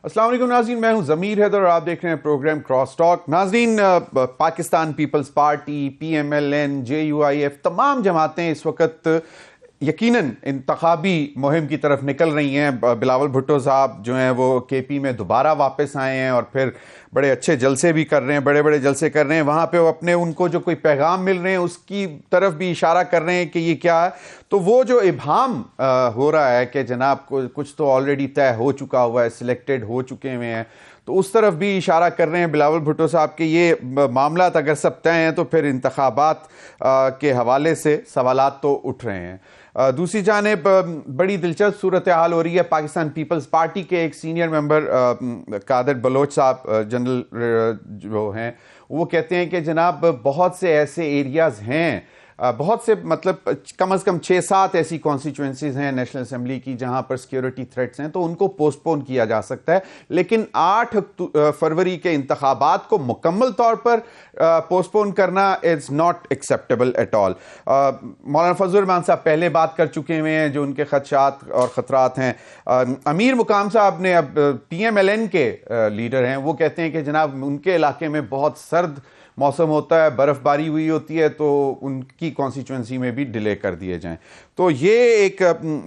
السلام علیکم ناظرین، میں ہوں ضمیر حیدر اور آپ دیکھ رہے ہیں پروگرام کراس ٹاک۔ ناظرین، Pakistan Peoples Party, P M L N, J U I F, تمام جماعتیں اس وقت یقیناً انتخابی مہم کی طرف نکل رہی ہیں۔ بلاول بھٹو صاحب جو ہیں وہ کے پی میں دوبارہ واپس آئے ہیں اور پھر بڑے اچھے جلسے بھی کر رہے ہیں، بڑے جلسے کر رہے ہیں۔ وہاں پہ وہ اپنے ان کو جو کوئی پیغام مل رہے ہیں اس کی طرف بھی اشارہ کر رہے ہیں کہ یہ کیا ہے۔ تو وہ جو ابہام ہو رہا ہے کہ جناب کچھ تو آلریڈی طے ہو چکا ہوا ہے، سلیکٹڈ ہو چکے ہوئے ہیں، تو اس طرف بھی اشارہ کر رہے ہیں بلاول بھٹو صاحب کہ یہ معاملات اگر سب طے ہیں تو پھر انتخابات کے حوالے سے سوالات تو اٹھ رہے ہیں۔ دوسری جانب بڑی دلچسپ صورتحال ہو رہی ہے۔ پاکستان پیپلز پارٹی کے ایک سینئر ممبر قادر بلوچ صاحب جنرل جو ہیں، وہ کہتے ہیں کہ جناب بہت سے ایسے ایریاز ہیں، بہت سے مطلب کم از کم 6-7 ایسی کانسٹیچوئنسیز ہیں نیشنل اسمبلی کی جہاں پر سیکیورٹی تھریٹس ہیں، تو ان کو پوسٹ پون کیا جا سکتا ہے، لیکن 8 فروری کے انتخابات کو مکمل طور پر پوسٹ پون کرنا is not acceptable at all. Maulana Fazal الرحمان صاحب پہلے بات کر چکے ہوئے ہیں جو ان کے خدشات اور خطرات ہیں۔ امیر مقام صاحب نے، اب پی ایم ایل این کے لیڈر ہیں، وہ کہتے ہیں کہ جناب ان کے علاقے میں بہت سرد موسم ہوتا ہے، برف باری ہوئی ہوتی ہے، تو ان کی کانسٹیچوئنسی میں بھی ڈیلے کر دیے جائیں۔ تو یہ ایک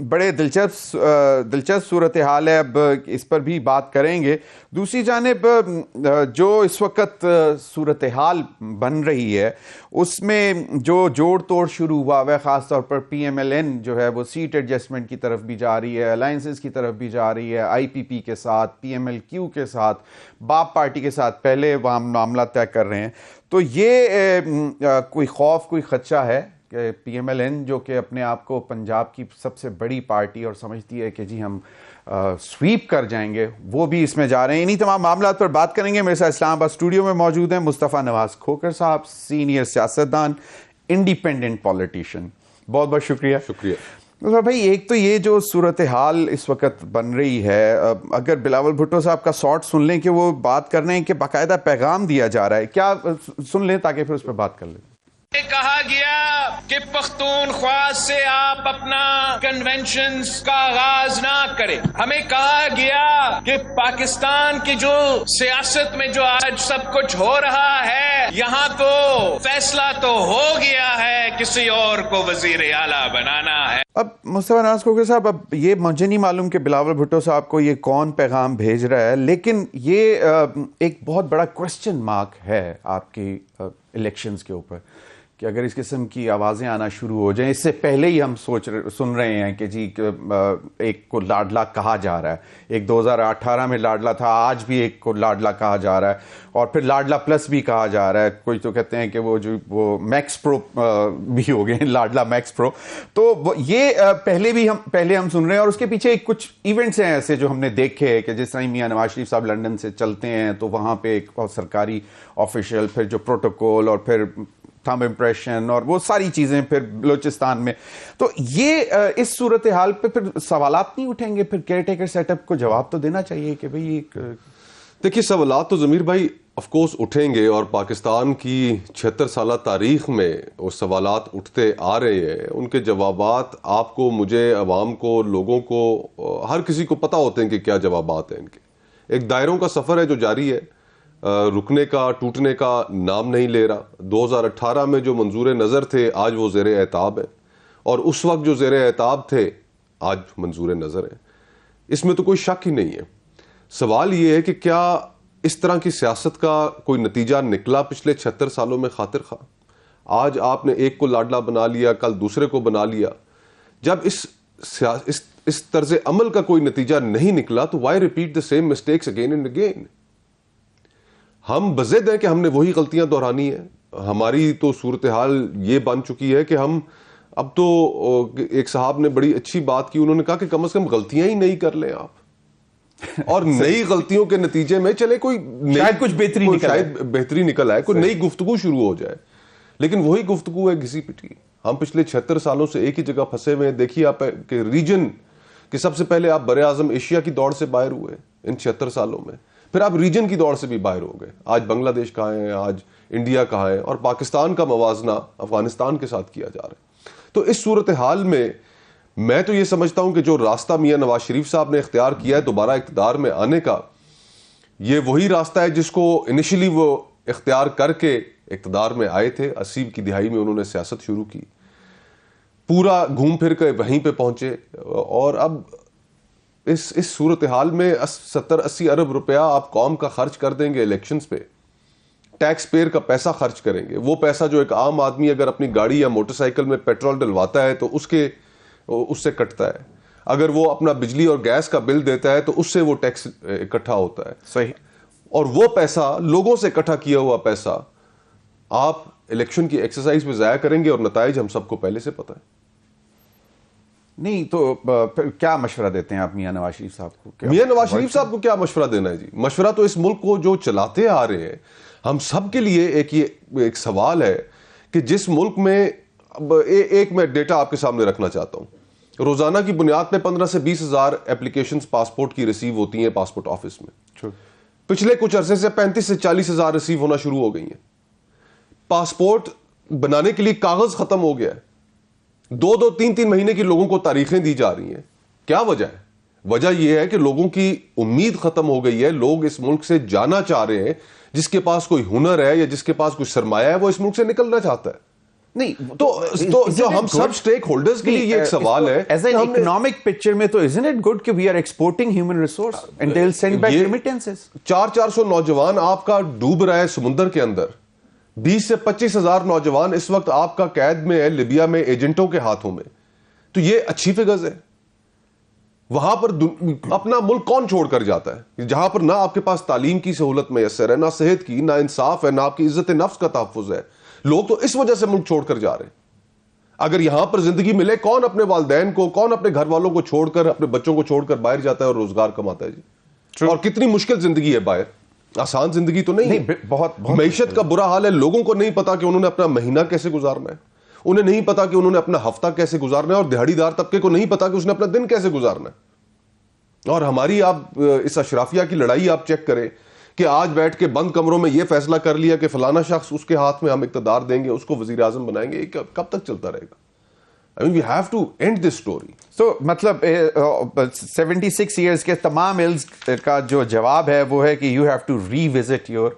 بڑے دلچسپ صورتحال ہے، اب اس پر بھی بات کریں گے۔ دوسری جانب جو اس وقت صورتحال بن رہی ہے اس میں جو جوڑ توڑ شروع ہوا ہے، خاص طور پر پی ایم ایل این جو ہے وہ سیٹ ایڈجسٹمنٹ کی طرف بھی جا رہی ہے، الائنسز کی طرف بھی جا رہی ہے، آئی پی پی کے ساتھ، پی ایم ایل کیو کے ساتھ، باپ پارٹی کے ساتھ پہلے وہ معاملہ طے کر رہے ہیں۔ تو یہ کوئی خوف، کوئی خدشہ ہے کہ پی ایم ایل این جو کہ اپنے آپ کو پنجاب کی سب سے بڑی پارٹی اور سمجھتی ہے کہ جی ہم سویپ کر جائیں گے، وہ بھی اس میں جا رہے ہیں۔ انہی تمام معاملات پر بات کریں گے۔ میرے ساتھ اسلام آباد اسٹوڈیو میں موجود ہیں مصطفیٰ نواز کھوکھر صاحب، سینئر سیاستدان، انڈیپینڈنٹ پولیٹیشین۔ بہت بہت شکریہ۔ بھائی، ایک تو یہ جو صورتحال اس وقت بن رہی ہے، اگر بلاول بھٹو صاحب کا سارٹ سن لیں کہ وہ بات کر رہے ہیں کہ باقاعدہ پیغام دیا جا رہا ہے، کیا سن لیں تاکہ پھر اس پہ بات کر لیں۔ کہا گیا کہ پختونخوا سے آپ اپنا کنونشنز کا آغاز نہ کریں۔ ہمیں کہا گیا کہ پاکستان کی جو سیاست میں جو آج سب کچھ ہو رہا ہے، یہاں تو فیصلہ تو ہو گیا ہے، کسی اور کو وزیر اعلیٰ بنانا ہے۔ اب مصطفیٰ نواز کھوکھر صاحب، اب یہ مجھے نہیں معلوم کہ بلاول بھٹو صاحب کو یہ کون پیغام بھیج رہا ہے، لیکن یہ ایک بہت بڑا کوسچن مارک ہے آپ کی الیکشنز کے اوپر کہ اگر اس قسم کی آوازیں آنا شروع ہو جائیں۔ اس سے پہلے ہی ہم سن رہے ہیں کہ جی ایک کو لاڈلا کہا جا رہا ہے، ایک 2018 میں لاڈلا تھا، آج بھی ایک کو لاڈلا کہا جا رہا ہے، اور پھر لاڈلا پلس بھی کہا جا رہا ہے۔ کوئی تو کہتے ہیں کہ وہ میکس پرو بھی ہو گئے، لاڈلا میکس پرو۔ تو یہ پہلے ہم سن رہے ہیں، اور اس کے پیچھے کچھ ایونٹس ہیں ایسے جو ہم نے دیکھے کہ جس طرح میاں نواز شریف صاحب لنڈن سے چلتے ہیں تو وہاں پہ ایک سرکاری آفیشیل، پھر جو پروٹوکول، اور پھر تھم امپریشن، اور وہ ساری چیزیں پھر بلوچستان میں۔ تو یہ اس صورتحال پہ پھر سوالات نہیں اٹھیں گے؟ پھر کیئر ٹیکر سیٹ اپ کو جواب تو دینا چاہیے کہ بھئی دیکھیے، سوالات تو ضمیر بھائی آف کورس اٹھیں گے، اور پاکستان کی 76 سالہ تاریخ میں وہ سوالات اٹھتے آ رہے ہیں۔ ان کے جوابات آپ کو، مجھے، عوام کو، لوگوں کو، ہر کسی کو پتہ ہوتے ہیں کہ کیا جوابات ہیں ان کے۔ ایک دائروں کا سفر ہے جو جاری ہے، رکنے کا، ٹوٹنے کا نام نہیں لے رہا۔ 2018 میں جو منظور نظر تھے آج وہ زیر اعتاب ہیں، اور اس وقت جو زیر اعتاب تھے آج منظور نظر ہیں۔ اس میں تو کوئی شک ہی نہیں ہے۔ سوال یہ ہے کہ کیا اس طرح کی سیاست کا کوئی نتیجہ نکلا پچھلے 76 سالوں میں خاطر خواہ؟ آج آپ نے ایک کو لاڈلا بنا لیا، کل دوسرے کو بنا لیا۔ جب اس طرز عمل کا کوئی نتیجہ نہیں نکلا تو why repeat the same mistakes again and again? ہم بضد ہیں کہ ہم نے وہی غلطیاں دہرانی ہیں۔ ہماری تو صورتحال یہ بن چکی ہے کہ ہم اب تو، ایک صاحب نے بڑی اچھی بات کی، انہوں نے کہا کہ کم از کم غلطیاں ہی نہیں کر لیں آپ، اور نئی غلطیوں کے نتیجے میں چلے کوئی شاید کچھ بہتری نکل آئے، کوئی نئی گفتگو شروع ہو جائے۔ لیکن وہی گفتگو ہے گھسی پٹی۔ ہم پچھلے 76 سالوں سے ایک ہی جگہ پھنسے ہوئے ہیں۔ دیکھیے آپ کہ ریجن کہ سب سے پہلے آپ بر اعظم ایشیا کی دوڑ سے باہر ہوئے ان 76 سالوں میں، پھر آپ ریجن کی دوڑ سے بھی باہر ہو گئے۔ آج بنگلہ دیش کہاں ہے، آج انڈیا کہاں ہے، اور پاکستان کا موازنہ افغانستان کے ساتھ کیا جا رہا ہے۔ تو اس صورتحال میں تو یہ سمجھتا ہوں کہ جو راستہ میاں نواز شریف صاحب نے اختیار کیا ہے دوبارہ اقتدار میں آنے کا، یہ وہی راستہ ہے جس کو انیشلی وہ اختیار کر کے اقتدار میں آئے تھے. 80 کی دہائی میں انہوں نے سیاست شروع کی, پورا گھوم پھر کے وہیں پہ پہنچے, اور اب اس صورتحال میں 70-80 ارب روپیہ آپ قوم کا خرچ کر دیں گے الیکشنز پہ, ٹیکس پیئر کا پیسہ خرچ کریں گے. وہ پیسہ جو ایک عام آدمی اگر اپنی گاڑی یا موٹر سائیکل میں پیٹرول ڈلواتا ہے تو اس سے کٹتا ہے, اگر وہ اپنا بجلی اور گیس کا بل دیتا ہے تو اس سے وہ ٹیکس اکٹھا ہوتا ہے. صحیح. اور وہ پیسہ, لوگوں سے اکٹھا کیا ہوا پیسہ, آپ الیکشن کی ایکسرسائز میں ضائع کریں گے, اور نتائج ہم سب کو پہلے سے پتہ ہے. نہیں تو پھر کیا مشورہ دیتے ہیں آپ میاں نواز شریف صاحب کو؟ میاں نواز شریف صاحب کو کیا مشورہ دینا ہے جی؟ مشورہ تو اس ملک کو جو چلاتے آ رہے ہیں, ہم سب کے لیے ایک سوال ہے کہ جس ملک میں, ایک میں ڈیٹا آپ کے سامنے رکھنا چاہتا ہوں, روزانہ کی بنیاد پہ 15 سے 20 ہزار اپلیکیشنز پاسپورٹ کی ریسیو ہوتی ہیں پاسپورٹ آفس میں. پچھلے کچھ عرصے سے 35 سے 40 ہزار ریسیو ہونا شروع ہو گئی ہیں. پاسپورٹ بنانے کے لیے کاغذ ختم ہو گیا ہے, 2-3 مہینے کی لوگوں کو تاریخیں دی جا رہی ہیں. کیا وجہ ہے؟ وجہ یہ ہے کہ لوگوں کی امید ختم ہو گئی ہے. لوگ اس ملک سے جانا چاہ رہے ہیں. جس کے پاس کوئی ہنر ہے یا جس کے پاس کوئی سرمایہ ہے وہ اس ملک سے نکلنا چاہتا ہے. نہیں تو جو ہم سب اسٹیک ہولڈرز کے لیے یہ ایک سوال ہے, ایز این اکنامک پکچر میں تو isn't it good کہ we are exporting human resource and they'll send back remittances. 400 نوجوان آپ کا ڈوب رہا ہے سمندر کے اندر, 20 سے 25 ہزار نوجوان اس وقت آپ کا قید میں ہے لیبیا میں ایجنٹوں کے ہاتھوں میں. تو یہ اچھی فگرز ہے. وہاں پر اپنا ملک کون چھوڑ کر جاتا ہے جہاں پر نہ آپ کے پاس تعلیم کی سہولت میسر ہے, نہ صحت کی, نہ انصاف ہے, نہ آپ کی عزت نفس کا تحفظ ہے. لوگ تو اس وجہ سے ملک چھوڑ کر جا رہے ہیں. اگر یہاں پر زندگی ملے, کون اپنے والدین کو, کون اپنے گھر والوں کو چھوڑ کر, اپنے بچوں کو چھوڑ کر باہر جاتا ہے اور روزگار کماتا ہے جی؟ اور کتنی مشکل زندگی ہے باہر, آسان زندگی تو نہیں ہے. بہت معیشت کا برا حال ہے. لوگوں کو نہیں پتا کہ انہوں نے اپنا مہینہ کیسے گزارنا ہے, انہیں نہیں پتا کہ انہوں نے اپنا ہفتہ کیسے گزارنا ہے, اور دہاڑی دار طبقے کو نہیں پتا کہ اس نے اپنا دن کیسے گزارنا ہے. اور ہماری آپ اس اشرافیہ کی لڑائی آپ چیک کریں کہ آج بیٹھ کے بند کمروں میں یہ فیصلہ کر لیا کہ فلانا شخص, اس کے ہاتھ میں ہم اقتدار دیں گے, اس کو وزیر اعظم بنائیں گے. کب تک چلتا رہے گا؟ I mean, we have to end this story. So, مطلب 76 years کے تمام ایلز کا جو جواب ہے وہ ہے کہ you have to revisit your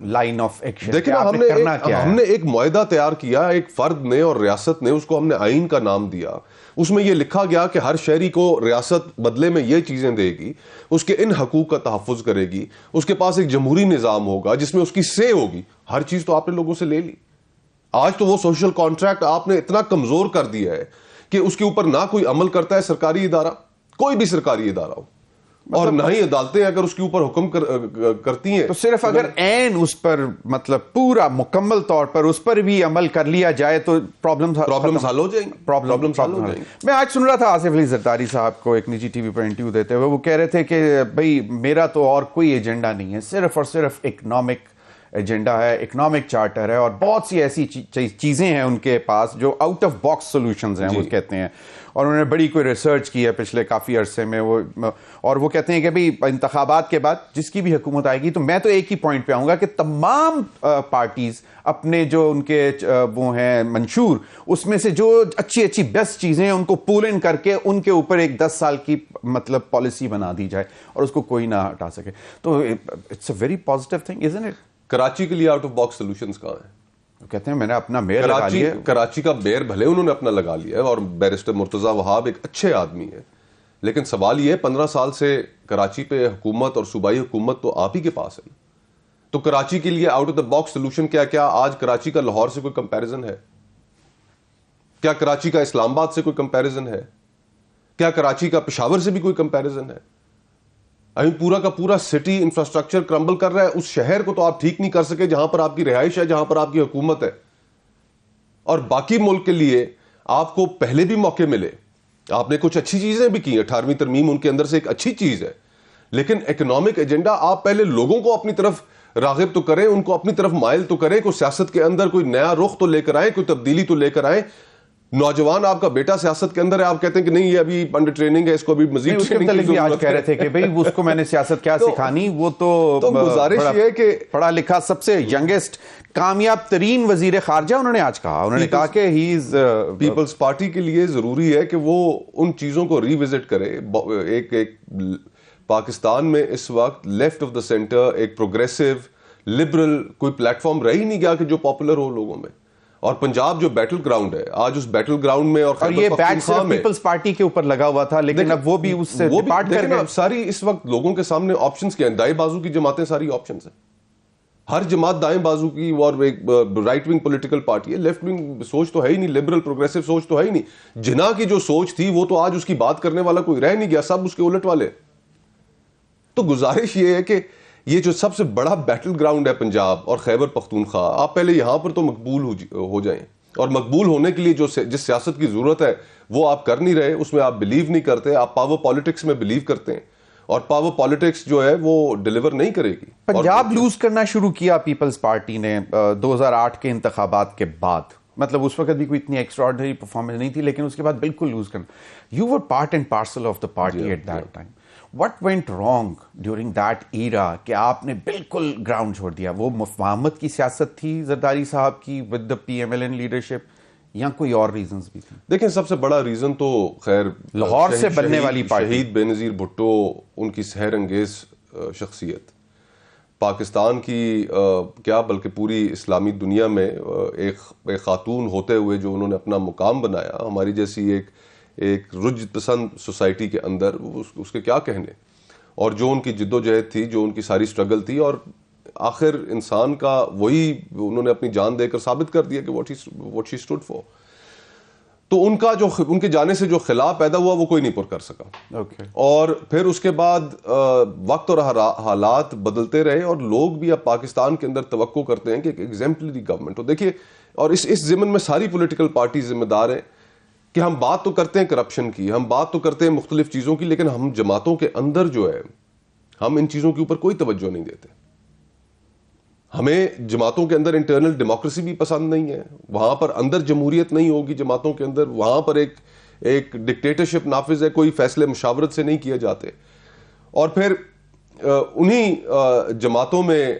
line of action. دیکھیں ہم نے ایک معاہدہ تیار کیا, ایک فرد نے اور ریاست نے, اس کو ہم نے آئین کا نام دیا. اس میں یہ لکھا گیا کہ ہر شہری کو ریاست بدلے میں یہ چیزیں دے گی, اس کے ان حقوق کا تحفظ کرے گی, اس کے پاس ایک جمہوری نظام ہوگا جس میں اس کی سے ہوگی. ہر چیز تو آپ نے لوگوں سے لے لی. آج تو وہ سوشل کانٹریکٹ آپ نے اتنا کمزور کر دیا ہے کہ اس کے اوپر نہ کوئی عمل کرتا ہے سرکاری ادارہ, کوئی بھی سرکاری ادارہ ہو, اور نہ ہی عدالتیں اگر اس کے اوپر حکم کرتی ہیں. تو صرف اگر عین اس پر مطلب پورا مکمل طور پر اس پر بھی عمل کر لیا جائے تو پرابلمز حل ہو جائیں گے. میں آج سن رہا تھا آصف علی زرداری صاحب کو ایک نجی ٹی وی پر انٹرویو دیتے ہوئے, وہ کہہ رہے تھے کہ بھائی میرا تو اور کوئی ایجنڈا نہیں ہے, صرف اور صرف اکنامک ایجنڈا ہے, اکنامک چارٹر ہے, اور بہت سی ایسی چیزیں ہیں ان کے پاس جو آؤٹ آف باکس سولوشنز ہیں وہ کہتے ہیں, اور انہوں نے بڑی کوئی ریسرچ کی ہے پچھلے کافی عرصے میں وہ, اور وہ کہتے ہیں کہ بھئی انتخابات کے بعد جس کی بھی حکومت آئے گی تو میں تو ایک ہی پوائنٹ پہ آؤں گا کہ تمام پارٹیز اپنے جو ان کے وہ ہیں منشور, اس میں سے جو اچھی بیسٹ چیزیں ہیں ان کو پول ان کر کے ان کے اوپر ایک 10 سال کی مطلب پالیسی بنا دی جائے اور اس کو کوئی نہ ہٹا سکے. تو it's a very positive thing isn't it؟ Karachi کے لیے آؤٹ آف باکس سولوشنز کہاں ہیں؟ کہتے ہیں میں نے اپنا میئر لگا لیا. کراچی کا میئر بھلے انہوں نے اپنا لگا لیا ہے, اور بیرسٹر مرتضیٰ وہاب ایک اچھے آدمی ہے, لیکن سوال یہ ہے 15 سال سے کراچی پہ حکومت اور صوبائی حکومت تو آپ ہی کے پاس ہے. تو کراچی کے لیے out of the box solution کیا آج کراچی کا لاہور سے کوئی کمپیریزن ہے؟ کیا کراچی کا اسلام آباد سے کوئی کمپیریزن ہے؟ کیا کراچی کا پشاور سے بھی کوئی کمپیریزن ہے؟ پورا کا پورا سٹی انفراسٹرکچر کرمبل کر رہا ہے. اس شہر کو تو آپ ٹھیک نہیں کر سکے جہاں پر آپ کی رہائش ہے, جہاں پر آپ کی حکومت ہے. اور باقی ملک کے لیے آپ کو پہلے بھی موقع ملے, آپ نے کچھ اچھی چیزیں بھی کی, 18ویں ترمیم ان کے اندر سے ایک اچھی چیز ہے, لیکن اکنامک ایجنڈا آپ پہلے لوگوں کو اپنی طرف راغب تو کریں, ان کو اپنی طرف مائل تو کریں, کوئی سیاست کے اندر کوئی نیا رخ تو لے کر آئیں, کوئی تبدیلی تو لے کر آئیں. نوجوان آپ کا بیٹا سیاست کے اندر ہے, آپ کہتے ہیں کہ نہیں یہ ابھی انڈر ٹریننگ ہے, اس کو ابھی مزید ٹریننگ. آج کہہ رہے تھے کہ بھئی اس کو میں نے سیاست کیا سکھانی, وہ تو گزارش یہ ہے کہ پڑھا لکھا سب سے ینگسٹ کامیاب ترین وزیر خارجہ انہوں نے آج کہا, انہوں نے کہا کہ ہی از پیپلز پارٹی کے لیے ضروری ہے کہ وہ ان چیزوں کو ری وزٹ کرے, ایک پاکستان میں اس وقت لیفٹ آف دا سینٹر ایک پروگریسو لبرل کوئی پلیٹ فارم رہ ہی نہیں گیا کہ جو پاپولر ہو لوگوں میں. اور پنجاب جو بیٹل گراؤنڈ ہے آج اس بیٹل گراؤنڈ میں اور یہ بیٹ صرف پیپلز پارٹی کے اوپر لگا ہوا تھا لیکن اب وہ بھی اس سے ڈپارٹ کر گئے. ساری اس وقت لوگوں کے سامنے آپشنز کیا ہیں. دائیں بازو کی جماعتیں ساری آپشنز ہیں. ہر جماعت دائیں بازو کی اور ایک رائٹ ونگ پولیٹیکل پارٹی ہے. لیفٹ ونگ سوچ تو ہے ہی نہیں, لبرل پروگریسو سوچ تو ہے ہی نہیں. جناح کی جو سوچ تھی وہ تو آج اس کی بات کرنے والا کوئی رہ نہیں گیا, سب اس کے الٹ والے. تو گزارش یہ ہے کہ یہ جو سب سے بڑا بیٹل گراؤنڈ ہے پنجاب اور خیبر پختونخوا, آپ پہلے یہاں پر تو مقبول ہو جائیں. اور مقبول ہونے کے لیے جس سیاست کی ضرورت ہے وہ آپ کر نہیں رہے, اس میں آپ بلیو نہیں کرتے. آپ پاور پالیٹکس میں بلیو کرتے ہیں اور پاور پالیٹکس جو ہے وہ ڈیلیور نہیں کرے گی. پنجاب لوز کرنا شروع کیا پیپلز پارٹی نے 2008 کے انتخابات کے بعد. مطلب اس وقت بھی کوئی اتنی ایکسٹراڈنری پرفارمنس نہیں تھی لیکن اس کے بعد بالکل لوز کرنا. You were part and parcel of the party at that time. What went wrong during that era کہ آپ نے بالکل گراؤنڈ چھوڑ دیا؟ وہ مفاہمت کی سیاست تھی زرداری صاحب کی with the PMLN لیڈرشپ یا کوئی اور ریزنز بھی تھیں؟ دیکھیں سب سے بڑا ریزن تو خیر لاہور سے بننے والی پارٹی, شہید بے نظیر بھٹو, ان کی سحر انگیز شخصیت پاکستان کی کیا بلکہ پوری اسلامی دنیا میں ایک خاتون ہوتے ہوئے جو انہوں نے اپنا مقام بنایا ہماری جیسی ایک رجل پسند سوسائٹی کے اندر, اس کے کیا کہنے. اور جو ان کی جد و جہد تھی, جو ان کی ساری سٹرگل تھی, اور آخر انسان کا وہی انہوں نے اپنی جان دے کر ثابت کر دیا کہ what she stood for. تو ان کے جانے سے جو خلا پیدا ہوا وہ کوئی نہیں پر کر سکا. اور پھر اس کے بعد وقت اور حالات بدلتے رہے اور لوگ بھی اب پاکستان کے اندر توقع کرتے ہیں کہ ایک ایگزیمپلری گورنمنٹ ہو. دیکھیے, اور اس ضمن میں ساری پولیٹیکل پارٹی ذمہ دار ہیں کہ ہم بات تو کرتے ہیں کرپشن کی, ہم بات تو کرتے ہیں مختلف چیزوں کی, لیکن ہم جماعتوں کے اندر جو ہے ہم ان چیزوں کے اوپر کوئی توجہ نہیں دیتے. ہمیں جماعتوں کے اندر انٹرنل ڈیموکریسی بھی پسند نہیں ہے, وہاں پر اندر جمہوریت نہیں ہوگی جماعتوں کے اندر, وہاں پر ایک ڈکٹیٹرشپ نافذ ہے, کوئی فیصلے مشاورت سے نہیں کیے جاتے. اور پھر انہی جماعتوں میں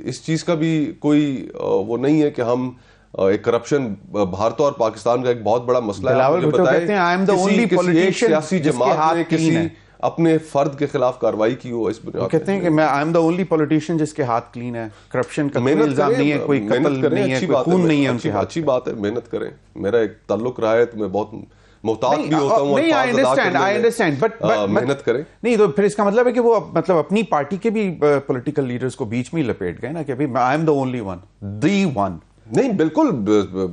اس چیز کا بھی کوئی وہ نہیں ہے کہ ہم ایک کرپشن بھارت اور پاکستان کا ایک بہت بڑا مسئلہ ہے. سیاسی جماعت نے کسی اپنے فرد کے خلاف کارروائی کی ہو, اس بنیاد کہتے ہیں کہ میں I am the only politician جس کے ہاتھ کلین ہے, کرپشن کا کوئی الزام نہیں ہے, کوئی قتل نہیں ہے, کوئی خون نہیں ہے ان کے ہاتھ. اچھی بات ہے, محنت کریں. میرا ایک تعلق رہا ہے تو میں بہت محتاط بھی ہوتا ہوں, محنت کریں. نہیں تو پھر اس کا مطلب ہے کہ وہ مطلب اپنی پارٹی کے بھی پولیٹیکل لیڈرز کو بیچ میں لپیٹ گئے نا کہ I am the only one, the one. نہیں, بالکل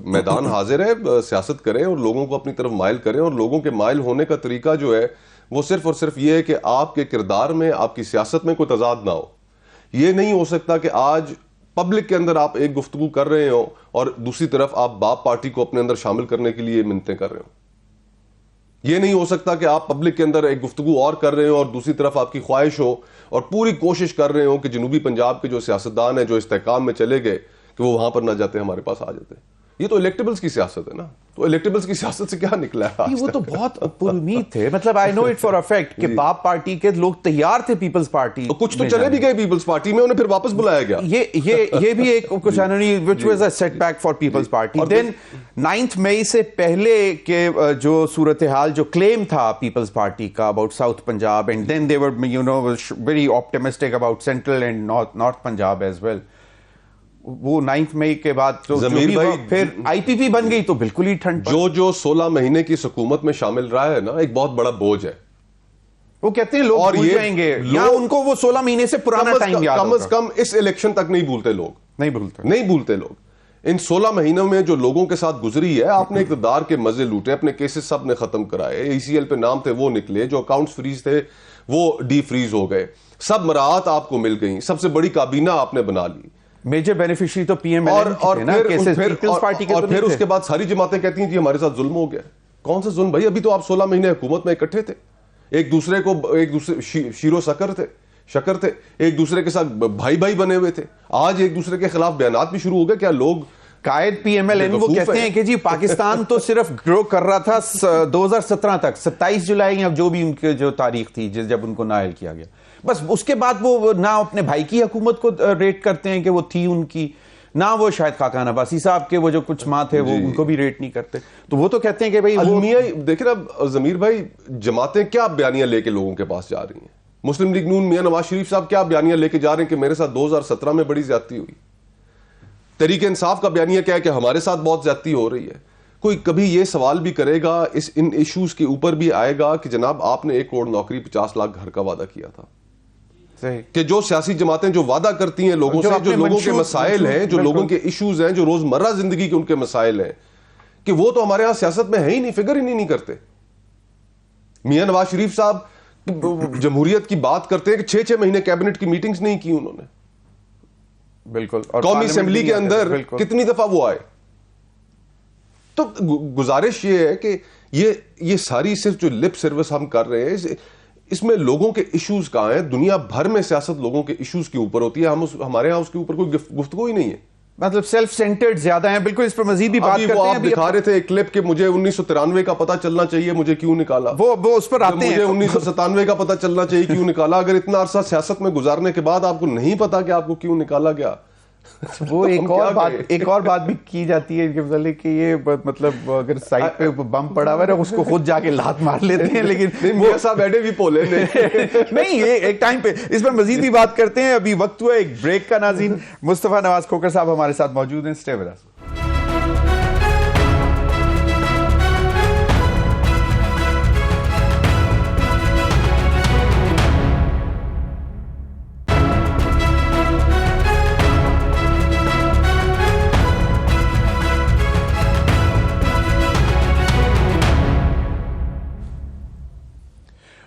میدان حاضر ہے, سیاست کریں اور لوگوں کو اپنی طرف مائل کریں. اور لوگوں کے مائل ہونے کا طریقہ جو ہے وہ صرف اور صرف یہ ہے کہ آپ کے کردار میں, آپ کی سیاست میں کوئی تضاد نہ ہو. یہ نہیں ہو سکتا کہ آج پبلک کے اندر آپ ایک گفتگو کر رہے ہو اور دوسری طرف آپ باپ پارٹی کو اپنے اندر شامل کرنے کے لیے منتیں کر رہے ہو. یہ نہیں ہو سکتا کہ آپ پبلک کے اندر ایک گفتگو اور کر رہے ہو اور دوسری طرف آپ کی خواہش ہو اور پوری کوشش کر رہے ہو کہ جنوبی پنجاب کے جو سیاستدان ہیں جو استحکام میں چلے گئے کہ وہ وہاں پر نہ جاتے, ہمارے پاس آ جاتے. یہ تو الیکٹیبلز کی سیاست ہے نا. تو الیکٹیبلز کی سیاست سے کیا نکلا ہے؟ وہ تو بہت پر امید تھے. مطلب آئی نو اٹ فار ا فیکٹ کہ باپ پارٹی کے لوگ تیار تھے پیپلز پارٹی, کچھ تو چلے بھی گئے پیپلز پارٹی میں, انہیں پھر واپس بلایا گیا. یہ بھی ایک کچھ which was a setback for Peoples Party. Then 9 مئی سے پہلے کے جو صورتحال جو کلیم تھا پیپلز پارٹی کا about South Punjab, and then they were very optimistic about central and north Punjab as well. وہ 9 مئی کے بعد پھر آئی پی پی بن گئی تو بالکل ہی ٹھنڈ. جو 16 مہینے کی حکومت میں شامل رہا ہے نا, ایک بہت بڑا بوجھ ہے. وہ کہتے ہیں لوگ بھول جائیں گے, یا ان کو وہ 16 مہینے سے پرانا ٹائم یاد ہوگا. کم از کم اس الیکشن تک نہیں بھولتے لوگ, نہیں بھولتے لوگ. ان 16 مہینوں میں جو لوگوں کے ساتھ گزری ہے, آپ نے اقتدار کے مزے لوٹے, اپنے کیسز سب نے ختم کرائے, ای سی ایل پہ نام تھے وہ نکلے, جو اکاؤنٹس فریز تھے وہ ڈی فریز ہو گئے, سب مراعات آپ کو مل گئیں, سب سے بڑی کابینہ آپ نے بنا لی. میجر بینیفیشری تو پی ایم ایل این اور پھر اس کے بعد ساری جماعتیں کہتی ہیں جی ہمارے ساتھ ظلم ہو گیا. کون سا ظلم بھائی؟ ابھی تو آپ 16 مہینے حکومت میں اکٹھے تھے, ایک دوسرے شیر و شکر تھے, ایک دوسرے کے ساتھ بھائی بھائی بنے ہوئے تھے. آج ایک دوسرے کے خلاف بیانات بھی شروع ہو گئے. کیا لوگ قائد پی ایم ایل این وہ کہتے ہیں کہ جی پاکستان تو صرف گرو کر رہا تھا 2017 تک, 27 جولائی یا جو بھی ان کی جو تاریخ تھی جب ان کو نائل کیا گیا, بس اس کے بعد وہ نہ اپنے بھائی کی حکومت کو ریٹ کرتے ہیں کہ وہ تھی ان کی, نہ وہ شاید خاقان عباسی صاحب کے وہ جو کچھ ماں تھے وہ ان کو بھی ریٹ نہیں کرتے. تو وہ تو کہتے ہیں کہ بھائی دیکھیں نا ضمیر بھائی, جماعتیں کیا بیانیاں لے کے لوگوں کے پاس جا رہی ہیں. مسلم لیگ نون میاں نواز شریف صاحب کیا بیانیہ لے کے جا رہے ہیں کہ میرے ساتھ 2017 میں بڑی زیادتی ہوئی. تحریک انصاف کا بیانیہ کیا ہے کہ ہمارے ساتھ بہت زیادتی ہو رہی ہے. کوئی کبھی یہ سوال بھی کرے گا, ان ایشوز کے اوپر بھی آئے گا کہ جناب آپ نے 1 کروڑ نوکری 50 لاکھ گھر کا وعدہ کیا تھا. کہ جو سیاسی جماعتیں جو وعدہ کرتی ہیں لوگوں سے, جو لوگوں کے مسائل ہیں, جو لوگوں کے ایشوز ہیں, جو روزمرہ زندگی کے ان کے مسائل ہیں, کہ وہ تو ہمارے ہاں سیاست میں ہے ہی نہیں, فگر ہی نہیں کرتے. میاں نواز شریف صاحب جمہوریت کی بات کرتے ہیں کہ 6 مہینے کیبنٹ کی میٹنگز نہیں کی انہوں نے. بالکل. قومی اسمبلی کے اندر کتنی دفعہ وہ آئے. تو گزارش یہ ہے کہ یہ ساری صرف جو لپ سروس ہم کر رہے ہیں, اس میں لوگوں کے ایشوز کہاں ہیں. دنیا بھر میں سیاست لوگوں کے ایشوز کے اوپر ہوتی ہے, ہمارے ہاں اس کے اوپر کوئی گفتگو ہی نہیں ہے. مطلب سیلف سینٹرڈ زیادہ ہیں. بالکل, اس پر مزید بھی بات کرتے ہیں. آپ دکھا رہے تھے ایک کلپ کہ مجھے 1993 کا پتہ چلنا چاہیے, مجھے کیوں نکالا. وہ اس پر آتے ہیں. مجھے 1997 کا پتہ چلنا چاہیے, کیوں نکالا. اگر اتنا عرصہ سیاست میں گزارنے کے بعد آپ کو نہیں پتا کہ آپ کو کیوں نکالا گیا, وہ ایک اور بات بھی کی جاتی ہے ان کے متعلق کہ یہ مطلب اگر سائٹ پہ بم پڑا ہوا ہے اس کو خود جا کے لات مار لیتے ہیں. لیکن میاں صاحب ایڈے بھی پولے نہیں, یہ ایک ٹائم پہ اس پر مزید بھی بات کرتے ہیں. ابھی وقت ہوا ایک بریک کا. ناظرین, مصطفیٰ نواز کھوکھر صاحب ہمارے ساتھ موجود ہیں. Stay with us.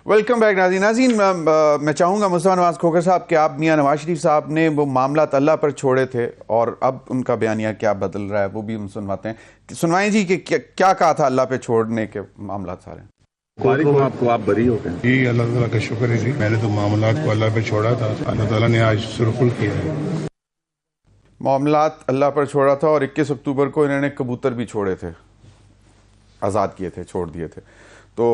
Welcome back. ناظرین, میں چاہوں گا مصطفیٰ نواز کھوکھر صاحب کہ آپ میاں نواز شریف صاحب نے وہ معاملات اللہ پر چھوڑے تھے اور اب ان کا بیانیہ کیا بدل رہا ہے وہ بھی ہم سنواتے ہیں. سنوائیں جی کہ کیا کہا تھا اللہ پہ چھوڑنے کے معاملات سارے. آپ بری ہو گئے. جی اللہ تعالیٰ کا شکر ہے. جی میں نے تو معاملات کو اللہ پہ چھوڑا تھا, اللہ تعالیٰ نے آج سرخل کیا ہے. معاملات اللہ پر چھوڑا تھا اور 21 اکتوبر کو انہوں نے کبوتر بھی چھوڑے تھے, آزاد کیے تھے, چھوڑ دیے تھے. تو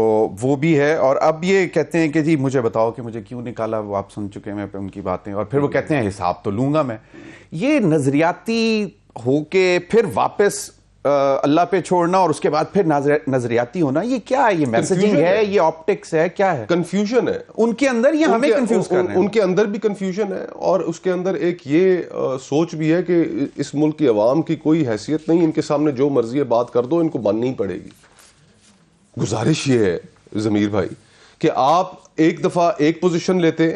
وہ بھی ہے. اور اب یہ کہتے ہیں کہ جی مجھے بتاؤ کہ مجھے کیوں نکالا. وہ آپ سن چکے ہیں ان کی باتیں. اور پھر وہ کہتے ہیں حساب تو لوں گا میں. یہ نظریاتی ہو کے پھر واپس اللہ پہ چھوڑنا اور اس کے بعد پھر نظریاتی ہونا, یہ کیا ہے؟ یہ میسیجنگ ہے, یہ آپٹکس ہے, کیا ہے؟ کنفیوژن ہے ان کے اندر, یہ ہمیں کنفیوز کر رہے ہیں. ان کے اندر بھی کنفیوژن ہے اور اس کے اندر ایک یہ سوچ بھی ہے کہ اس ملک کی عوام کی کوئی حیثیت نہیں, ان کے سامنے جو مرضی ہے بات کر دو, ان کو ماننی پڑے گی. گزارش یہ ہے ضمیر بھائی کہ آپ ایک دفعہ ایک پوزیشن لیتے,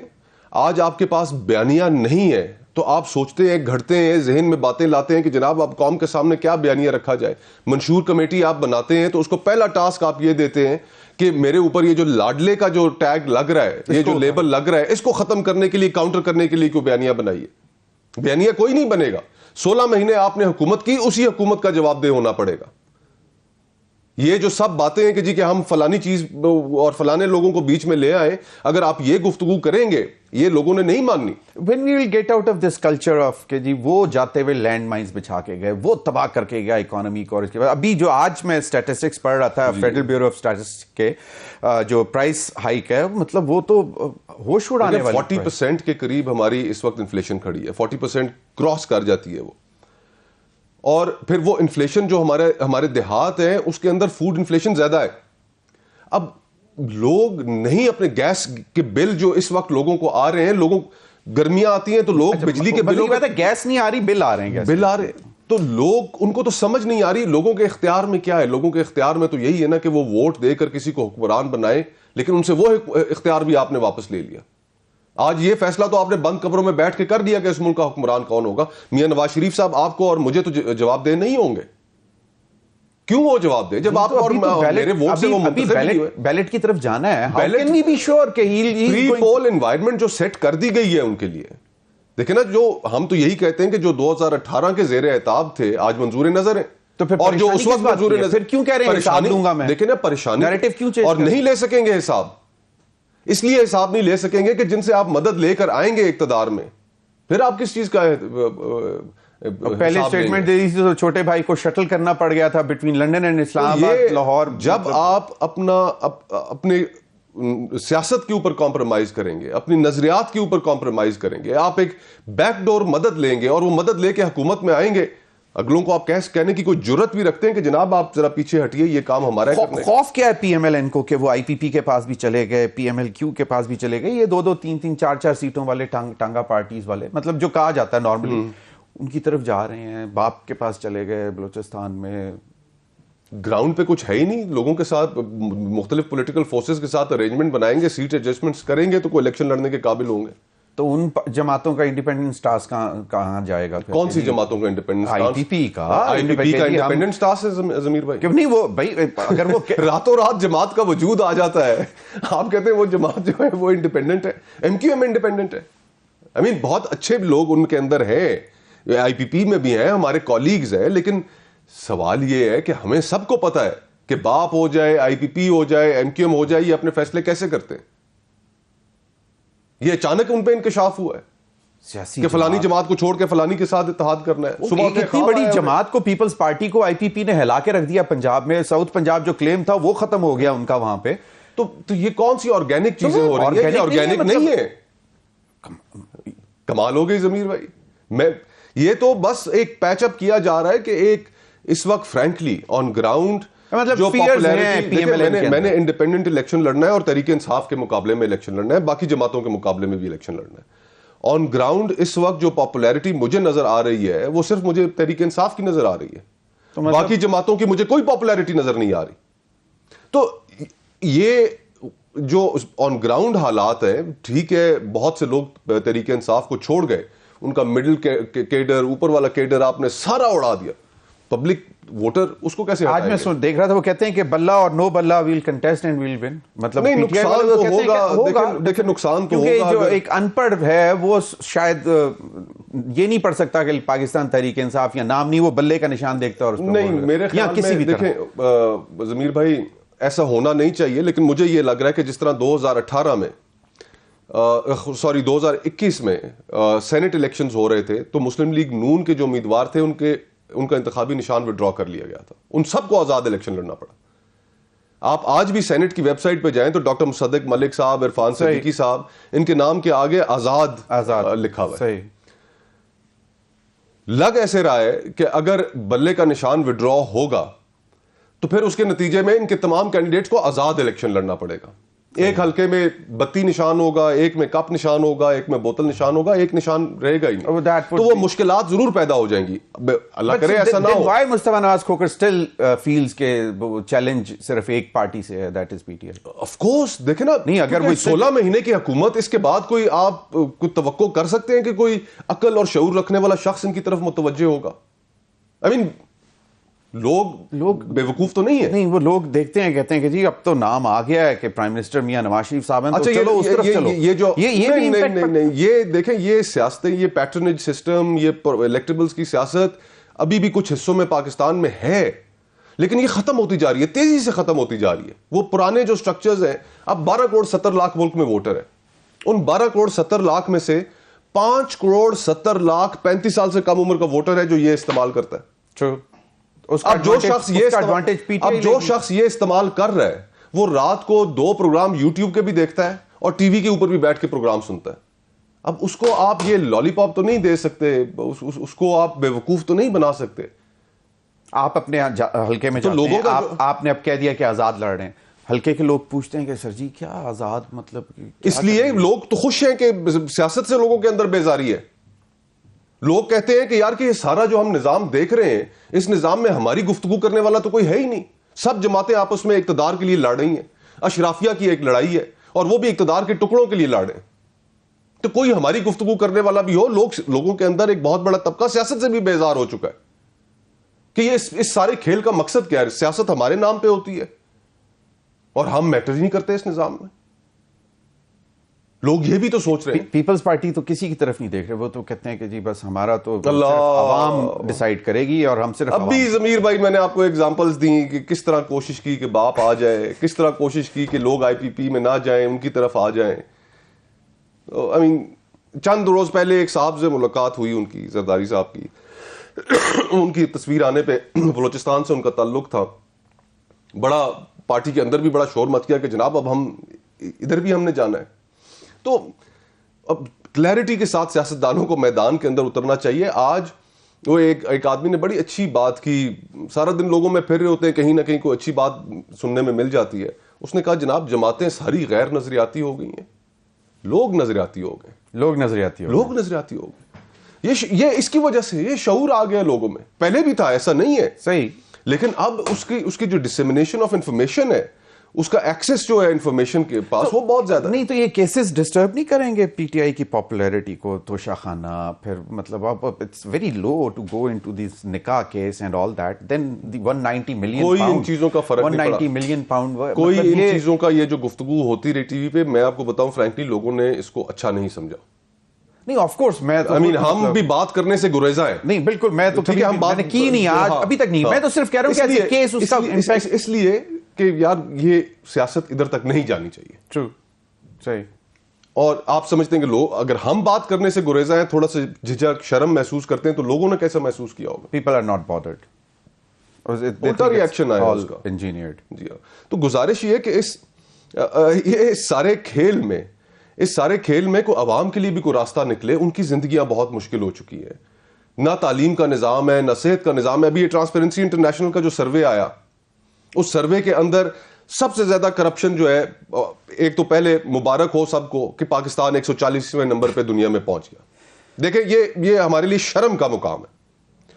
آج آپ کے پاس بیانیہ نہیں ہے تو آپ سوچتے ہیں, گھڑتے ہیں, ذہن میں باتیں لاتے ہیں کہ جناب اب قوم کے سامنے کیا بیانیہ رکھا جائے. منشور کمیٹی آپ بناتے ہیں تو اس کو پہلا ٹاسک آپ یہ دیتے ہیں کہ میرے اوپر یہ جو لاڈلے کا جو ٹیگ لگ رہا ہے, یہ جو لیبل لگ رہا ہے, اس کو ختم کرنے کے لیے, کاؤنٹر کرنے کے لیے کوئی بیانیہ بنائیے. بیانیہ کوئی نہیں بنے گا. 16 مہینے آپ نے حکومت کی, اسی حکومت کا جواب دہ ہونا پڑے گا. یہ جو سب باتیں ہیں کہ جی کہ ہم فلانی چیز اور فلانے لوگوں کو بیچ میں لے آئے, اگر آپ یہ گفتگو کریں گے یہ لوگوں نے نہیں ماننی. When we will get out of this culture of کہ جی وہ جاتے ہوئے لینڈ مائنز بچھا کے گئے, وہ تباہ کر کے گیا اکانومی کو. اور اس کے بعد ابھی جو آج میں اسٹیٹسٹکس پڑھ رہا تھا فیڈرل بیورو آف اسٹیٹسٹکس کے جو پرائس ہائیک ہے, مطلب وہ تو ہوش اڑانے والی. 40% کے قریب ہماری اس وقت انفلیشن کھڑی ہے, 40% کراس کر جاتی ہے وہ. اور پھر وہ انفلیشن جو ہمارے دیہات ہیں اس کے اندر فوڈ انفلیشن زیادہ ہے. اب لوگ نہیں, اپنے گیس کے بل جو اس وقت لوگوں کو آ رہے ہیں, لوگوں گرمیاں آتی ہیں تو لوگ بجلی کے بلوں میں گیس نہیں آ رہی, بل آ رہے ہیں, بل آ رہے ہیں تو لوگ, ان کو تو سمجھ نہیں آ رہی لوگوں کے اختیار میں کیا ہے. لوگوں کے اختیار میں تو یہی ہے نا کہ وہ ووٹ دے کر کسی کو حکمران بنائے, لیکن ان سے وہ اختیار بھی آپ نے واپس لے لیا. آج یہ فیصلہ تو آپ نے بند کمروں میں بیٹھ کے کر دیا کہ اس ملک کا حکمران کون ہوگا. میاں نواز شریف صاحب آپ کو اور مجھے تو جواب دہ نہیں ہوں گے. کیوں وہ جواب دے جب آپ کو میرے ووٹ سے وہ منتخب بیلٹ کی طرف جانا ہے. How can we be sure کہ پری پول انوائرمنٹ جو سیٹ کر دی گئی ہے ان کے لیے. دیکھیں نا, جو ہم تو یہی کہتے ہیں کہ جو 2018 کے زیر اعتاب تھے آج منظور نظر ہیں, تو پھر اور جو اس وقت منظور نظر, کیوں کہہ رہے ہیں حساب دوں گا میں. دیکھیں نا پریشانی, اور نہیں لے سکیں گے حساب. اس لیے حساب نہیں لے سکیں گے کہ جن سے آپ مدد لے کر آئیں گے اقتدار میں, پھر آپ کس چیز کا پہلے اسٹیٹمنٹ دے دی تھی تو چھوٹے بھائی کو شٹل کرنا پڑ گیا تھا بٹوین لنڈن اینڈ اسلام آباد, لاہور. جب آپ اپنے سیاست کے اوپر کمپرومائز کریں گے, اپنی نظریات کے اوپر کمپرومائز کریں گے, آپ ایک بیک ڈور مدد لیں گے اور وہ مدد لے کے حکومت میں آئیں گے, اگلوں کو آپ کہنے کی کوئی جرت بھی رکھتے ہیں کہ جناب آپ ذرا پیچھے ہٹیے, یہ کام ہمارا ہے کرنے. خوف کیا ہے پی ایم ایل این کو کہ وہ آئی پی پی کے پاس بھی چلے گئے, پی ایم ایل کیو کے پاس بھی چلے گئے, یہ 2-2, 3-3, 4-4 سیٹوں والے ٹانگا پارٹیز والے, مطلب جو کہا جاتا ہے نارملی, ان کی طرف جا رہے ہیں. باپ کے پاس چلے گئے بلوچستان میں. گراؤنڈ پہ کچھ ہے ہی نہیں. لوگوں کے ساتھ مختلف پولیٹیکل فورسز کے ساتھ ارینجمنٹ بنائیں گے, سیٹ ایڈجسٹمنٹس کریں گے تو کوئی الیکشن لڑنے کے قابل ہوں گے. تو ان جماعتوں کا انڈیپینڈنس ٹاسک کہاں جائے گا؟ کون سی جماعتوں کا انڈیپینڈنس؟ آئی پی پی کا. آئی پی پی کا انڈیپینڈنس ٹاسک ہے ضمیر بھائی. کیوں نہیں وہ بھائی, اگر وہ راتوں رات جماعت کا وجود آ جاتا ہے, آپ کہتے ہیں وہ جماعت جو ہے وہ انڈیپینڈنٹ ہے. ایم کیو ایم انڈیپینڈنٹ ہے. آئی مین بہت اچھے لوگ ان کے اندر ہیں, آئی پی پی میں بھی ہیں, ہمارے کولیگز ہیں, لیکن سوال یہ ہے کہ ہمیں سب کو پتا ہے کہ باپ ہو جائے, آئی پی پی ہو جائے, ایم کیو ایم ہو جائے, یہ اپنے فیصلے کیسے کرتے ہیں. یہ اچانک ان پہ انکشاف ہوا ہے کہ فلانی جماعت کو چھوڑ کے فلانی کے ساتھ اتحاد کرنا ہے. صبح اتنی بڑی جماعت کو, پیپلز پارٹی کو آئی پی پی نے ہلا کے رکھ دیا پنجاب میں. ساؤتھ پنجاب جو کلیم تھا وہ ختم ہو گیا ان کا وہاں پہ. تو یہ کون سی آرگینک چیزیں ہو رہی ہیں؟ آرگینک نہیں ہے. کمال ہو گئی ضمیر بھائی. یہ تو بس ایک پیچ اپ کیا جا رہا ہے کہ ایک اس وقت فرینکلی آن گراؤنڈ جو پاپولیرٹی, میں نے انڈیپینڈنٹ الیکشن لڑنا ہے اور تحریک انصاف کے مقابلے میں الیکشن لڑنا ہے, باقی جماعتوں کے مقابلے میں بھی الیکشن لڑنا ہے. آن گراؤنڈ اس وقت جو پاپولیرٹی مجھے نظر آ رہی ہے وہ صرف مجھے تحریک انصاف کی نظر آ رہی ہے, باقی جماعتوں کی مجھے کوئی پاپولیرٹی نظر نہیں آ رہی. تو یہ جو آن گراؤنڈ حالات ہیں, ٹھیک ہے بہت سے لوگ تحریک انصاف کو چھوڑ گئے, ان کا مڈل کیڈر, اوپر والا کیڈر آپ نے سارا اڑا دیا. پبلک ووٹر اس کو کیسے آج میں دیکھ رہا تھا, وہ کہتے ہیں کہ بلہ اور نو بلہ well contest and well won. مطلب نہیں, نقصان تو ہوگا, دیکھیں نقصان تو ہوگا. جو ایک ان پڑھ ہے وہ شاید یہ نہیں پڑھ سکتا کہ پاکستان تحریک انصاف یا نام نہیں, وہ بلے کا نشان دیکھتا ہے. نہیں, میرے خیال میں دیکھیں ضمیر بھائی ایسا ہونا نہیں چاہیے, لیکن مجھے یہ لگ رہا ہے کہ جس طرح 2018 میں 2021 میں سینٹ الیکشنز ہو رہے تھے تو مسلم لیگ نون کے جو امیدوار تھے ان کا انتخابی نشان وڈرا کر لیا گیا تھا. ان سب کو آزاد الیکشن لڑنا پڑا. آپ آج بھی سینٹ کی ویب سائٹ پہ جائیں تو ڈاکٹر مصدق ملک صاحب, عرفان صدیقی صاحب, ان کے نام کے آگے آزاد لکھا ہوا ہے. لگ ایسے رہا ہے کہ اگر بلے کا نشان وڈرا ہوگا تو پھر اس کے نتیجے میں ان کے تمام کینڈیڈیٹس کو آزاد الیکشن لڑنا پڑے گا. ایک حلقے میں 32 نشان ہوگا, ایک میں کپ نشان ہوگا, ایک میں بوتل نشان ہوگا, ایک نشان رہے گا ہی نہیں. تو وہ مشکلات ضرور پیدا ہو جائیں گی. اللہ کرے ایسا نہ ہو. Why Mustafa Nawaz Khokhar still feels کہ چیلنج صرف ایک پارٹی سے ہے, that is PTI. Of course, دیکھیں نا, نہیں اگر کوئی 16 مہینے کی حکومت, اس کے بعد کوئی آپ کوئی توقع کر سکتے ہیں کہ کوئی عقل اور شعور رکھنے والا شخص ان کی طرف متوجہ ہوگا؟ I mean لوگ بے وقوف تو نہیں ہے. نہیں, وہ لوگ دیکھتے ہیں, کہتے ہیں کہ جی اب تو نام آ گیا ہے کہ پرائم منسٹر میاں نواز شریف صاحب ہیں, تو چلو اس طرف چلو. یہ جو نہیں, یہ دیکھیں, یہ سیاستیں, یہ پیٹرنیج سسٹم, یہ الیکٹیبلز کی سیاست ابھی بھی کچھ حصوں میں پاکستان میں ہے, لیکن یہ ختم ہوتی جا رہی ہے, تیزی سے ختم ہوتی جا رہی ہے. وہ پرانے جو سٹرکچرز ہیں, اب 12 کروڑ 70 لاکھ ملک میں ووٹر ہے, ان 12 کروڑ 70 لاکھ میں سے 5 کروڑ 70 لاکھ 35 سال سے کم عمر کا ووٹر ہے جو یہ استعمال کرتا ہے. اب جو شخص یہ استعمال کر رہا ہے وہ رات کو 2 پروگرام یوٹیوب کے بھی دیکھتا ہے اور ٹی وی کے اوپر بھی بیٹھ کے پروگرام سنتا ہے. اب اس کو آپ یہ لالی پاپ تو نہیں دے سکتے, اس کو آپ بے وقوف تو نہیں بنا سکتے. آپ اپنے حلقے میں جاتے ہیں, آپ نے اب کہہ دیا کہ آزاد لڑ رہے ہیں, حلقے کے لوگ پوچھتے ہیں کہ سر جی کیا آزاد, مطلب اس لیے لوگ تو خوش ہیں کہ سیاست سے لوگوں کے اندر بیزاری ہے. لوگ کہتے ہیں کہ یار کہ یہ سارا جو ہم نظام دیکھ رہے ہیں, اس نظام میں ہماری گفتگو کرنے والا تو کوئی ہے ہی نہیں. سب جماعتیں آپس میں اقتدار کے لیے لڑ رہی ہیں, اشرافیہ کی ایک لڑائی ہے اور وہ بھی اقتدار کے ٹکڑوں کے لیے لڑ رہے ہیں. تو کوئی ہماری گفتگو کرنے والا بھی ہو. لوگوں کے اندر ایک بہت بڑا طبقہ سیاست سے بھی بیزار ہو چکا ہے کہ یہ اس سارے کھیل کا مقصد کیا ہے. سیاست ہمارے نام پہ ہوتی ہے اور ہم میٹر ہی نہیں کرتے اس نظام میں. لوگ یہ بھی تو سوچ رہے ہیں. پیپلز پارٹی تو کسی کی طرف نہیں دیکھ رہے, وہ تو کہتے ہیں کہ جی بس ہمارا تو عوام ڈیسائیڈ کرے گی اور ہم صرف. اب بھی ضمیر بھائی میں نے آپ کو ایگزامپلز دی کہ کس طرح کوشش کی کہ باپ آ جائے, کس طرح کوشش کی کہ لوگ آئی پی پی میں نہ جائیں, ان کی طرف آ جائیں. آئی مین چند روز پہلے ایک صاحب سے ملاقات ہوئی ان کی, زرداری صاحب کی, ان کی تصویر آنے پہ بلوچستان سے ان کا تعلق تھا. بڑا پارٹی کے اندر بھی بڑا شور مچ گیا کہ جناب اب ہم ادھر بھی ہم نے جانا ہے. تو اب کلیئرٹی کے ساتھ سیاستدانوں کو میدان کے اندر اترنا چاہیے. آج وہ ایک آدمی نے بڑی اچھی بات کی, سارا دن لوگوں میں پھر رہے ہوتے ہیں, کہیں نہ کہیں کوئی اچھی بات سننے میں مل جاتی ہے. اس نے کہا جناب جماعتیں ساری غیر نظریاتی ہو گئی ہیں, لوگ نظریاتی ہو گئے, لوگ نظریاتی ہو گئے. یہ اس کی وجہ سے یہ شعور آ گیا لوگوں میں, پہلے بھی تھا, ایسا نہیں ہے صحیح, لیکن اب اس کی جو ڈسیمینیشن آف انفارمیشن ہے, اس کا ایکسس جو ہے انفارمیشن کے پاس, وہ بہت زیادہ نہیں. تو یہ کیسز ڈسٹرب نہیں کریں گے پی ٹی آئی کی پاپولیرٹی کو, توشہ خانہ, پھر مطلب اب it's very low to go into this نکاح case and all that, then the 190 million کوئی ان چیزوں کا فرق نہیں پڑا, 190 ملین پاؤنڈ, کوئی ان چیزوں کا, یہ جو گفتگو ہوتی رہی ٹی وی پہ, میں آپ کو بتاؤں فرینکلی لوگوں نے اس کو اچھا نہیں سمجھا. نہیں آف کورس میں ہم بھی بات کرنے سے گریزاں ہیں. نہیں بالکل, میں تو میں نے کی نہیں آج ابھی تک نہیں, میں تو صرف کہہ رہا ہوں کہ کیس اس کا امپیکٹ, اس لیے کہ یار یہ سیاست ادھر تک نہیں جانی چاہیے. ٹرو, صحیح. اور آپ سمجھتے ہیں کہ لوگ اگر ہم بات کرنے سے گریزاں ہیں, تھوڑا سا جھجک شرم محسوس کرتے ہیں, تو لوگوں نے کیسا محسوس کیا ہوگا؟ پیپل آر ناٹ بادرڈ, الٹا ریئیکشن آیا اس کا. انجینئرڈ. جی ہاں, تو گزارش یہ ہے کہ اس سارے کھیل میں کوئی عوام کے لیے بھی کوئی راستہ نکلے. ان کی زندگیاں بہت مشکل ہو چکی ہے, نہ تعلیم کا نظام ہے, نہ صحت کا نظام ہے. ابھی یہ ٹرانسپیرنسی انٹرنیشنل کا جو سروے آیا, اس سروے کے اندر سب سے زیادہ کرپشن جو ہے, ایک تو پہلے مبارک ہو سب کو کہ پاکستان 140ویں نمبر پہ دنیا میں پہنچ گیا. دیکھیں یہ ہمارے لیے شرم کا مقام ہے.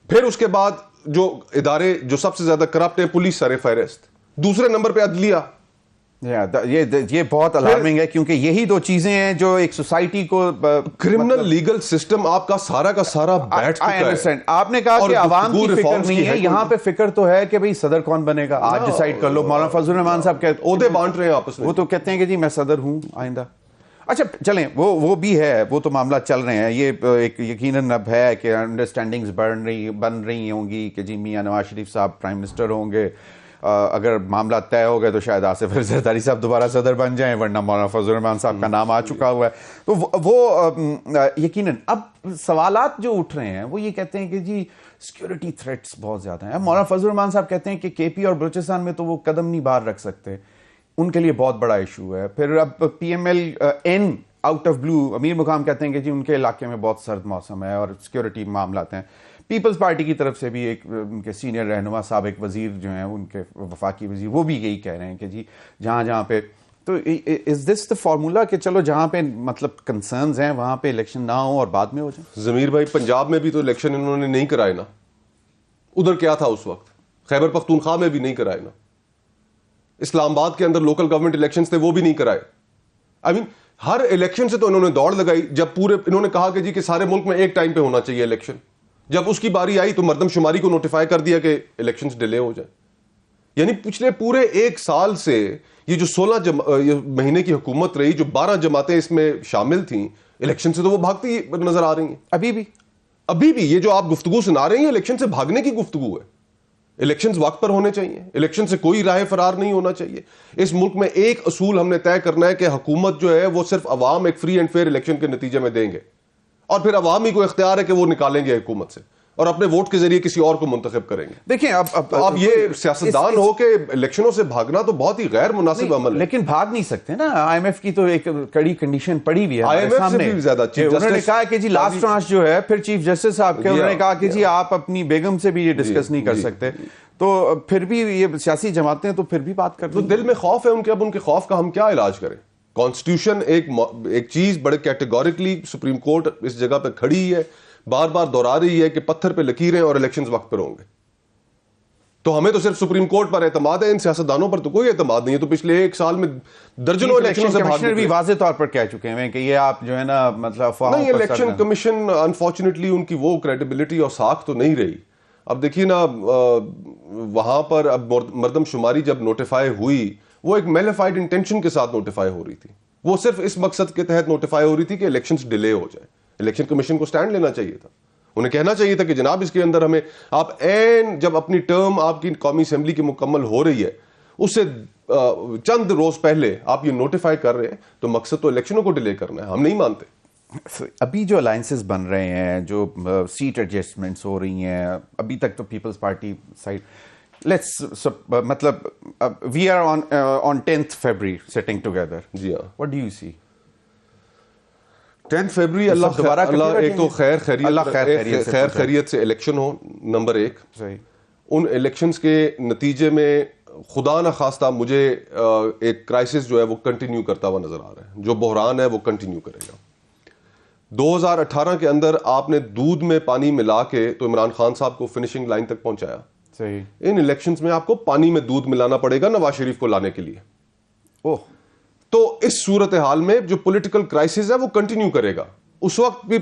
پھر اس کے بعد جو ادارے جو سب سے زیادہ کرپٹ ہیں, پولیس سر فہرست, دوسرے نمبر پہ عدلیہ. یہ بہت الارمنگ ہے, کیونکہ یہی دو چیزیں ہیں جو ایک سوسائٹی کو, کرمنل لیگل سسٹم آپ کا سارا بیٹھ چکا ہے. آپ نے کہا کہ عوام کی فکر نہیں ہے, یہاں پہ فکر تو ہے کہ بھئی صدر کون بنے گا, آج ڈیسائیڈ کر لو. مولانا فضل الرحمان صاحب عہدے بانٹ رہے ہیں آپس میں, وہ تو کہتے ہیں کہ جی میں صدر ہوں آئندہ. اچھا چلیں, وہ بھی ہے, وہ تو معاملات چل رہے ہیں. یہ ایک یقیناً اب ہے کہ انڈرسٹینڈنگز بن رہی ہوں گی کہ جی میاں نواز شریف صاحب پرائم منسٹر ہوں گے. اگر معاملہ طے ہو گئے تو شاید آصف علی زرداری صاحب دوبارہ صدر بن جائیں, ورنہ مولانا فضل الرحمان صاحب کا نام آ چکا ہوا ہے. تو وہ یقیناً اب سوالات جو اٹھ رہے ہیں وہ یہ کہتے ہیں کہ جی سیکورٹی تھریٹس بہت زیادہ ہیں. مولانا فضل الرحمان صاحب کہتے ہیں کہ کے پی اور بلوچستان میں تو وہ قدم نہیں باہر رکھ سکتے, ان کے لیے بہت بڑا ایشو ہے. پھر اب P M L N out of blue Amir Muqam کہتے ہیں کہ جی ان کے علاقے میں بہت سرد موسم ہے اور سیکورٹی معاملات ہیں. پیپلز پارٹی کی طرف سے بھی ایک ان کے سینئر رہنما سابق وزیر جو ہیں, ان کے وفاقی وزیر, وہ بھی یہی کہہ رہے ہیں کہ جی جہاں پہ, تو از دس دا فارمولا کہ چلو جہاں پہ مطلب کنسرنز ہیں وہاں پہ الیکشن نہ ہو اور بعد میں ہو جائے؟ ضمیر بھائی, پنجاب میں بھی تو الیکشن انہوں نے نہیں کرائے نا, ادھر کیا تھا اس وقت, خیبر پختونخوا میں بھی نہیں کرائے نا, اسلام آباد کے اندر لوکل گورنمنٹ الیکشنز تھے وہ بھی نہیں کرائے. ہر الیکشن سے تو انہوں نے دوڑ لگائی. جب پورے انہوں نے کہا کہ جی کہ سارے ملک میں ایک ٹائم پہ ہونا چاہیے الیکشن, جب اس کی باری آئی تو مردم شماری کو نوٹیفائی کر دیا کہ الیکشنز ڈیلے ہو جائیں. یعنی پچھلے پورے ایک سال سے یہ جو 16 مہینے کی حکومت رہی, جو 12 جماعتیں اس میں شامل تھیں, الیکشن سے تو وہ بھاگتی نظر آ رہی ہیں. ابھی بھی یہ جو آپ گفتگو سنا رہے ہیں, الیکشن سے بھاگنے کی گفتگو ہے. الیکشنز وقت پر ہونے چاہیے, الیکشن سے کوئی راہ فرار نہیں ہونا چاہیے. اس ملک میں ایک اصول ہم نے طے کرنا ہے کہ حکومت جو ہے وہ صرف عوام ایک فری اینڈ فیئر الیکشن کے نتیجے میں دیں گے, اور پھر عوامی کو اختیار ہے کہ وہ نکالیں گے حکومت سے اور اپنے ووٹ کے ذریعے کسی اور کو منتخب کریں گے. دیکھیں اب یہ سیاستدان ہو کے الیکشنوں سے بھاگنا تو بہت ہی غیر مناسب عمل ہے. لیکن بھاگ نہیں سکتے نا, آئی ایم ایف کی تو ایک کڑی کنڈیشن پڑی ہوئی ہے IMF سے بھی زیادہ. انہوں نے کہا کہ جی لاسٹ ٹرانچ جو ہے, پھر چیف جسٹس صاحب کے انہوں نے کہا کہ جی آپ اپنی بیگم سے بھی یہ ڈسکس نہیں کر سکتے. تو پھر بھی یہ سیاسی جماعتیں تو پھر بھی بات کرتی ہیں. دل میں خوف ہے ان کے, اب ان کے خوف کا ہم کیا علاج کریں؟ کانسٹیٹیوشن ایک چیز بڑے کیٹیگوریکلی سپریم کورٹ اس جگہ پہ کھڑی ہے, بار بار دہرا رہی ہے کہ پتھر پہ لکیریں اور الیکشنز وقت پر ہوں گے. تو ہمیں تو صرف سپریم کورٹ پر اعتماد ہے, ان سیاستدانوں پر تو کوئی اعتماد نہیں ہے. تو پچھلے ایک سال میں درجنوں الیکشنوں سے کمشنر بھی واضح طور پر کہہ چکے ہیں کہ یہ آپ جو ہے نا مطلب نہیں, الیکشن کمیشن انفارچونیٹلی ان کی وہ کریڈیبلٹی اور ساکھ تو نہیں رہی. اب دیکھیے نا, وہاں پر اب مردم شماری جب نوٹیفائی ہوئی, وہ ایک میلیفائڈ انٹینشن کے ساتھ نوٹیفائی ہو رہی تھی. وہ صرف اس مقصد کے تحت نوٹیفائی ہو رہی تھی کہ الیکشنز ڈیلے ہو جائیں. الیکشن کمیشن کو سٹینڈ لینا چاہیے تھا, انہیں کہنا چاہیے تھا کہ جناب اس کے اندر ہمیں آپ جب اپنی ٹرم آپ کی قومی اسمبلی کی مکمل ہو رہی ہے, اس سے چند روز پہلے آپ یہ نوٹیفائی کر رہے ہیں, تو مقصد تو الیکشنوں کو ڈیلے کرنا ہے. ہم نہیں مانتے. ابھی جو الائنسز بن رہے ہیں, جو سیٹ ایڈجسٹمنٹس ہو رہی ہیں, ابھی تک تو پیپلز پارٹی سائڈ, مطلب we are on 10th February sitting together. جی ہاں. What do you see? 10 فروری اللہ ایک تو خیر خیریت سے الیکشن ہو، نمبر 1. ان الیکشنز کے نتیجے میں خدا نہ خواستہ مجھے ایک کرائسس جو ہے وہ کنٹینیو کرتا ہوا نظر آ رہا ہے، جو بحران ہے وہ کنٹینیو کرے گا. 2018 کے اندر آپ نے دودھ میں پانی ملا کے تو عمران خان صاحب کو فنشنگ لائن تک پہنچایا. صحیح. ان الیکشنز میں آپ کو پانی میں دودھ ملانا پڑے گا نواز شریف کو لانے کے لیے. تو اس صورتحال میں جو پولیٹیکل کرائسس ہے وہ کنٹینیو کرے گا. اس وقت بھی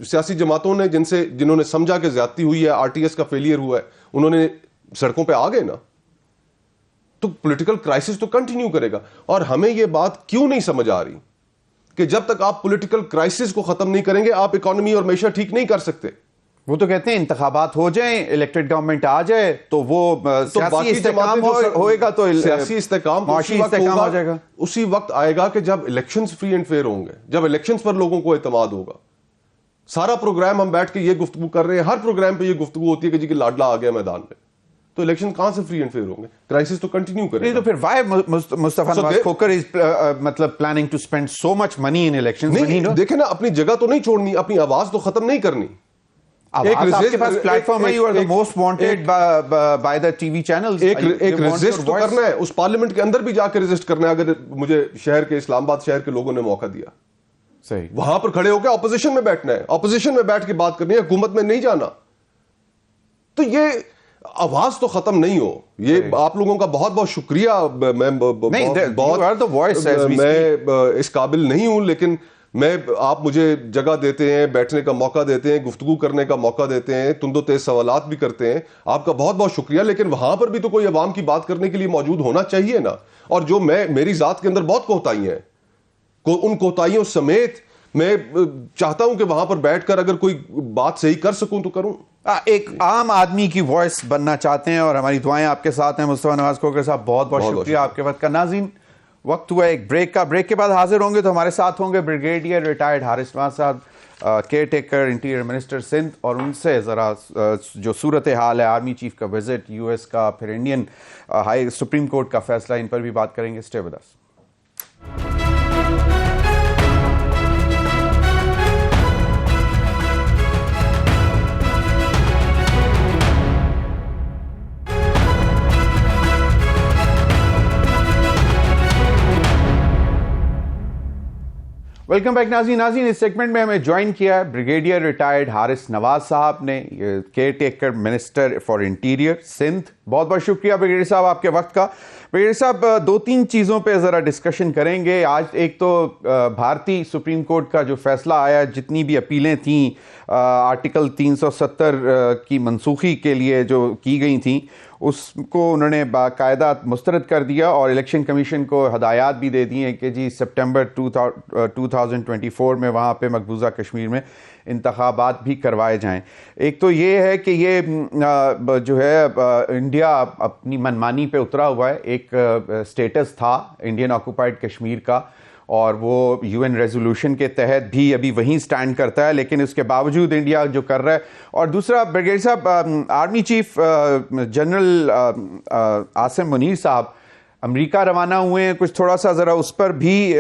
سیاسی جماعتوں نے جنہوں نے سمجھا کہ زیادتی ہوئی ہے، آر ٹی ایس کا فیلئر ہوا ہے، انہوں نے سڑکوں پہ آ گئے نا. تو پولیٹیکل کرائسس تو کنٹینیو کرے گا. اور ہمیں یہ بات کیوں نہیں سمجھ آ رہی کہ جب تک آپ پولیٹیکل کرائسس کو ختم نہیں کریں گے آپ اکانومی اور معیشت ٹھیک نہیں کر سکتے. وہ تو کہتے ہیں انتخابات ہو جائیں، الیکٹڈ گورنمنٹ آ جائے تو وہ سیاسی استحکام ہوئے گا، تو سیاسی استحکام معاشی استحکام ہو جائے گا. اسی وقت آئے گا کہ جب الیکشنز فری اینڈ فیئر ہوں گے، جب الیکشنز پر لوگوں کو اعتماد ہوگا. سارا پروگرام ہم بیٹھ کے یہ گفتگو کر رہے ہیں، ہر پروگرام پہ یہ گفتگو ہوتی ہے کہ جی کہ لاڈلا آ گیا میدان میں، تو الیکشن کہاں سے فری اینڈ فیئر ہوں گے؟ کرائسس تو کنٹینیو کرے گا. تو پھر Y Mustafa Nawaz Khokhar is مطلب planning to spend so much money in elections? دیکھیں نا، اپنی جگہ تو نہیں چھوڑنی، اپنی آواز تو ختم نہیں کرنی. آپ کے پاس پلیٹ فارم ہے، you are the most wanted by the TV وی چینلز. ایک ریزسٹ تو کرنا ہے، اس پارلیمنٹ کے اندر بھی جا کے ریزسٹ کرنا ہے. اگر مجھے شہر کے اسلام آباد شہر کے لوگوں نے موقع دیا، صحیح، وہاں پر کھڑے ہو کے اپوزیشن میں بیٹھنا ہے، اپوزیشن میں بیٹھ کے بات کرنی ہے، حکومت میں نہیں جانا. تو یہ آواز تو ختم نہیں ہو. یہ آپ لوگوں کا بہت بہت شکریہ. میں اس قابل نہیں ہوں، لیکن آپ مجھے جگہ دیتے ہیں، بیٹھنے کا موقع دیتے ہیں، گفتگو کرنے کا موقع دیتے ہیں، تند و تیز سوالات بھی کرتے ہیں. آپ کا بہت بہت شکریہ. لیکن وہاں پر بھی تو کوئی عوام کی بات کرنے کے لیے موجود ہونا چاہیے نا. اور جو میری ذات کے اندر بہت کوتاہیاں ہیں، ان کوتاہیوں سمیت میں چاہتا ہوں کہ وہاں پر بیٹھ کر اگر کوئی بات صحیح کر سکوں تو کروں. ایک عام آدمی کی وائس بننا چاہتے ہیں، اور ہماری دعائیں آپ کے ساتھ ہیں. مصطفیٰ نواز کھوکھر صاحب بہت بہت شکریہ آپ کے وقت کا. ناظرین، وقت ہوا ایک بریک کا. بریک کے بعد حاضر ہوں گے تو ہمارے ساتھ ہوں گے بریگیڈیئر ریٹائرڈ حارث نواز صاحب، caretaker interior minister Sindh, اور ان سے ذرا جو صورتحال ہے، آرمی چیف کا وزٹ، یو ایس کا، پھر انڈین ہائی سپریم کورٹ کا فیصلہ، ان پر بھی بات کریں گے. Stay with us. Welcome back ناظرین. اس سیگمنٹ میں ہمیں جوائن کیا ہے بریگیڈیئر ریٹائرڈ حارث نواز صاحب نے، caretaker minister for interior Sindh. بہت بہت شکریہ بریگیڈیئر صاحب آپ کے وقت کا. بریگیڈیئر صاحب، 2-3 چیزوں پہ ذرا ڈسکشن کریں گے آج. ایک تو بھارتی سپریم کورٹ کا جو فیصلہ آیا، جتنی بھی اپیلیں تھیں آرٹیکل 370 کی منسوخی کے لیے جو کی گئی تھیں، اس کو انہوں نے باقاعدہ مسترد کر دیا، اور الیکشن کمیشن کو ہدایات بھی دے دی ہیں کہ جی سپٹمبر 2024 میں وہاں پہ مقبوضہ کشمیر میں انتخابات بھی کروائے جائیں. ایک تو یہ ہے کہ یہ جو ہے انڈیا اپنی منمانی پہ اترا ہوا ہے. ایک سٹیٹس تھا انڈین آکوپائڈ کشمیر کا، اور وہ یو این ریزولوشن کے تحت بھی ابھی وہیں سٹینڈ کرتا ہے، لیکن اس کے باوجود انڈیا جو کر رہا ہے. اور دوسرا بریگیڈیئر صاحب، army chief general Asim Munir صاحب امریکہ روانہ ہوئے ہیں. کچھ تھوڑا سا ذرا اس پر بھی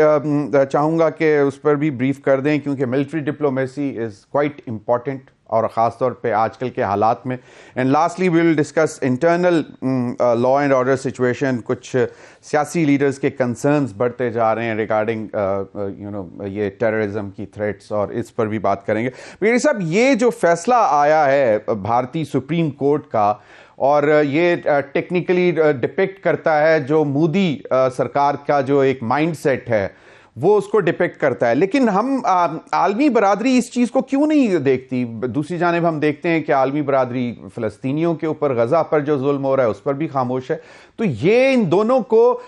چاہوں گا کہ اس پر بھی بریف کر دیں، کیونکہ military diplomacy is quite important, اور خاص طور پہ آج کل کے حالات میں. And lastly we will discuss internal law and order situation. کچھ سیاسی لیڈرز کے کنسرنز بڑھتے جا رہے ہیں ریگارڈنگ یہ ٹیررزم کی تھریٹس، اور اس پر بھی بات کریں گے. میرے صاحب، یہ جو فیصلہ آیا ہے بھارتی سپریم کورٹ کا، اور یہ ٹیکنیکلی ڈپکٹ کرتا ہے جو مودی سرکار کا جو ایک مائنڈ سیٹ ہے، وہ اس کو ڈپیکٹ کرتا ہے. لیکن ہم عالمی برادری اس چیز کو کیوں نہیں دیکھتی؟ دوسری جانب ہم دیکھتے ہیں کہ عالمی برادری فلسطینیوں کے اوپر، غزہ پر جو ظلم ہو رہا ہے اس پر بھی خاموش ہے. تو یہ ان دونوں کو،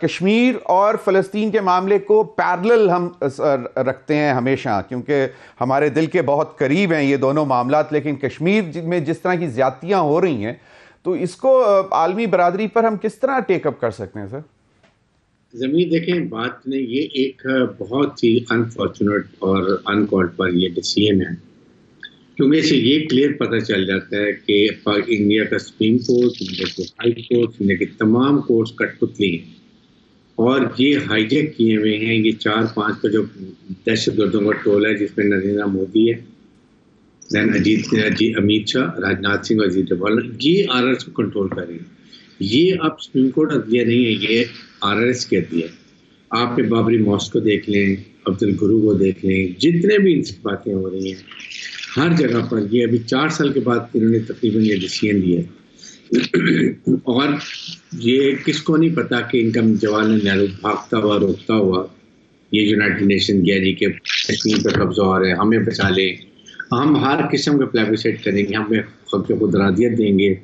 کشمیر اور فلسطین کے معاملے کو پیرلل ہم رکھتے ہیں ہمیشہ، کیونکہ ہمارے دل کے بہت قریب ہیں یہ دونوں معاملات. لیکن کشمیر میں جس طرح کی زیادتیاں ہو رہی ہیں، تو اس کو عالمی برادری پر ہم کس طرح ٹیک اپ کر سکتے ہیں سر؟ زمین دیکھیں، بات نے یہ ایک بہت ہی انفارچونیٹ اور انکالڈ پر یہ ڈیسیژن ہے، کیونکہ اسے یہ کلیئر پتہ چل جاتا ہے کہ انڈیا کا سپریم کورٹ، انڈیا کے ہائی کورٹ، انڈیا کے تمام کورٹس کٹ پتلی ہیں، اور یہ ہائی جیک کیے ہوئے ہیں یہ 4-5 کا جو دہشت گردوں کا ٹول ہے جس میں نریندر مودی ہے، امیت شاہ، راجناتھ سنگھ اور اجیت ڈوبھال، یہ آر آر ایس کو کنٹرول کر رہے ہیں. یہ اب سپریم کورٹ عدلیہ نہیں ہے، یہ آر آر ایس کی عدلیہ ہے. آپ نے بابری ماسک کو دیکھ لیں، عبد الگرو کو دیکھ لیں، جتنے بھی ان سے باتیں ہو رہی ہیں ہر جگہ پر یہ ابھی 4 سال کے بعد انہوں نے تقریباً یہ ڈیسیژن لیا ہے. اور یہ کس کو نہیں پتا کہ ان کا جواہر لال نہرو بھاگتا ہوا روکتا ہوا یہ یونائٹڈ نیشن گیا جی کہ کشمیر پہ قبضہ ہو رہا ہے، ہمیں بچا لیں، ہم ہر قسم کا پلیبیسائٹ کریں گے، ہمیں خود ارادیت دیں گے،